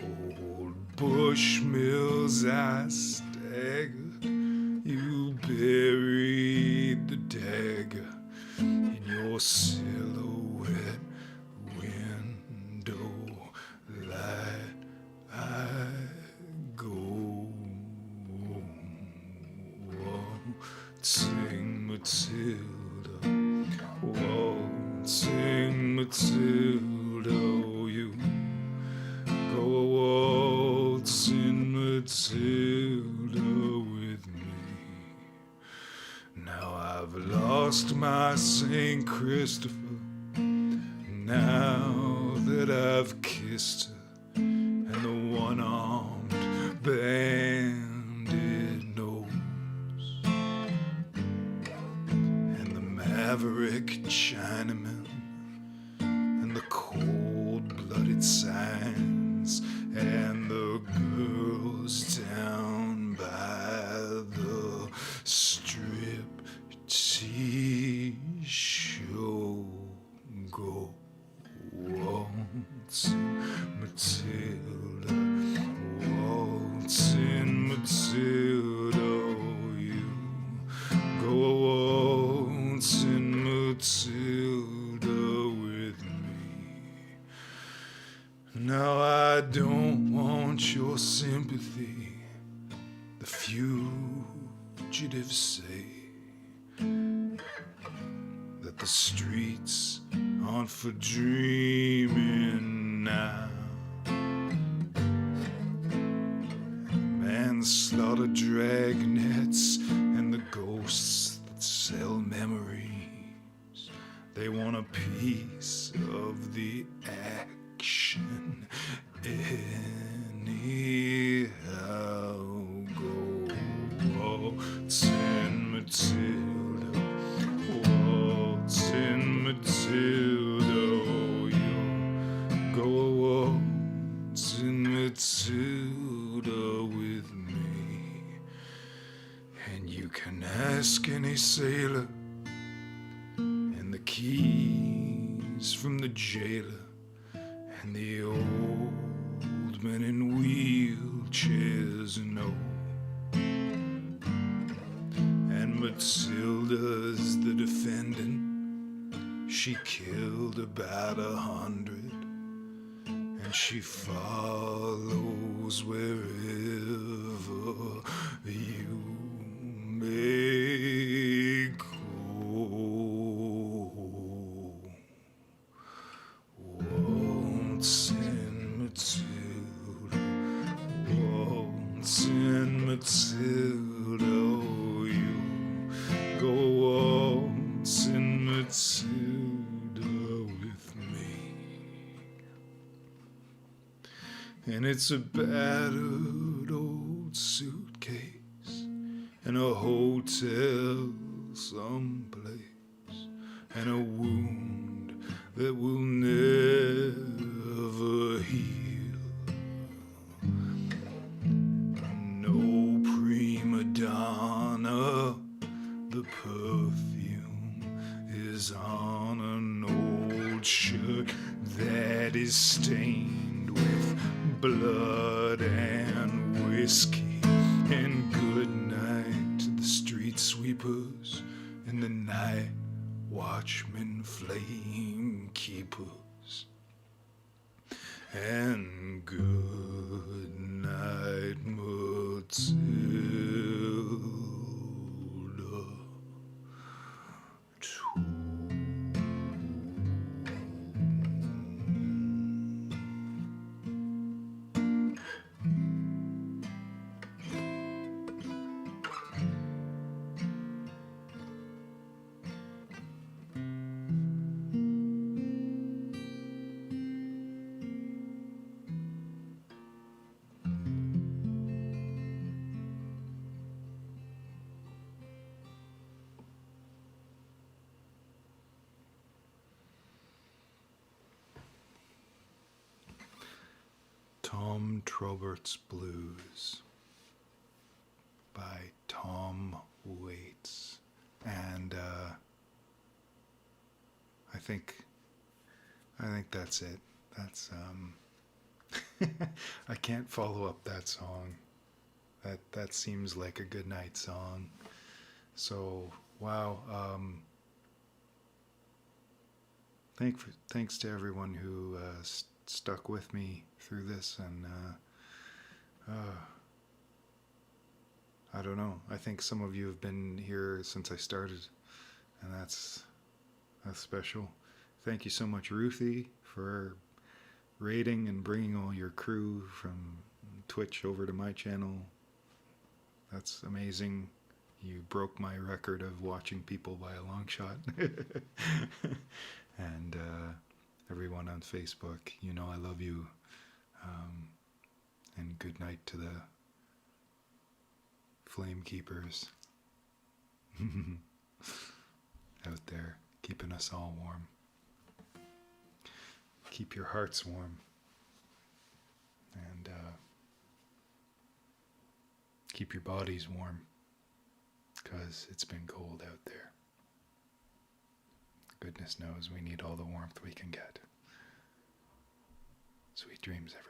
Old Bushmills, I stagger, you buried the dagger in your silhouette window light. I go waltzing Matilda, waltzing Matilda, you go waltzing Matilda with me. Now I've lost my St. Christopher, now that I've kissed her, and the one-armed bandit knows, and the maverick Chinaman, and the cold-blooded signs, and the girls down by the strip show go waltzing Matilda, waltzing Matilda, you go waltzing Matilda with me. Now I don't want your sympathy, the fugitives say that the streets aren't for dreaming now. Manslaughter dragnets and the ghosts that sell memories, they want a piece of the action anyhow. Go waltzing Matilda, waltzing Matilda, you go waltzing Matilda with me. And you can ask any sailor and the keys from the jailer and the old men in wheelchairs know. And Matilda's the defendant, she killed about 100, and she follows wherever you may go. Waltzing Matilda, waltzing Matilda, you go waltzing Matilda with me. And it's a battered old suitcase and a hotel someplace and a wound that will never heal. No prima donna, the perfume is on an old shirt that is stained with blood and whiskey. And good night to the street sweepers and the night watchmen, flame keepers. And good night, Matilda. Tom Trobert's Blues by Tom Waits. And I think that's it. That's I can't follow up that song. That seems like a good night song. So wow. Thanks to everyone who stuck with me through this, and I don't know. I think some of you have been here since I started, and that's special. Thank you so much, Ruthie, for raiding and bringing all your crew from Twitch over to my channel. That's amazing. You broke my record of watching people by a long shot. And everyone on Facebook, you know I love you. And good night to the flame keepers out there, keeping us all warm. Keep your hearts warm. And keep your bodies warm, because it's been cold out there. Goodness knows we need all the warmth we can get. Sweet dreams, everyone.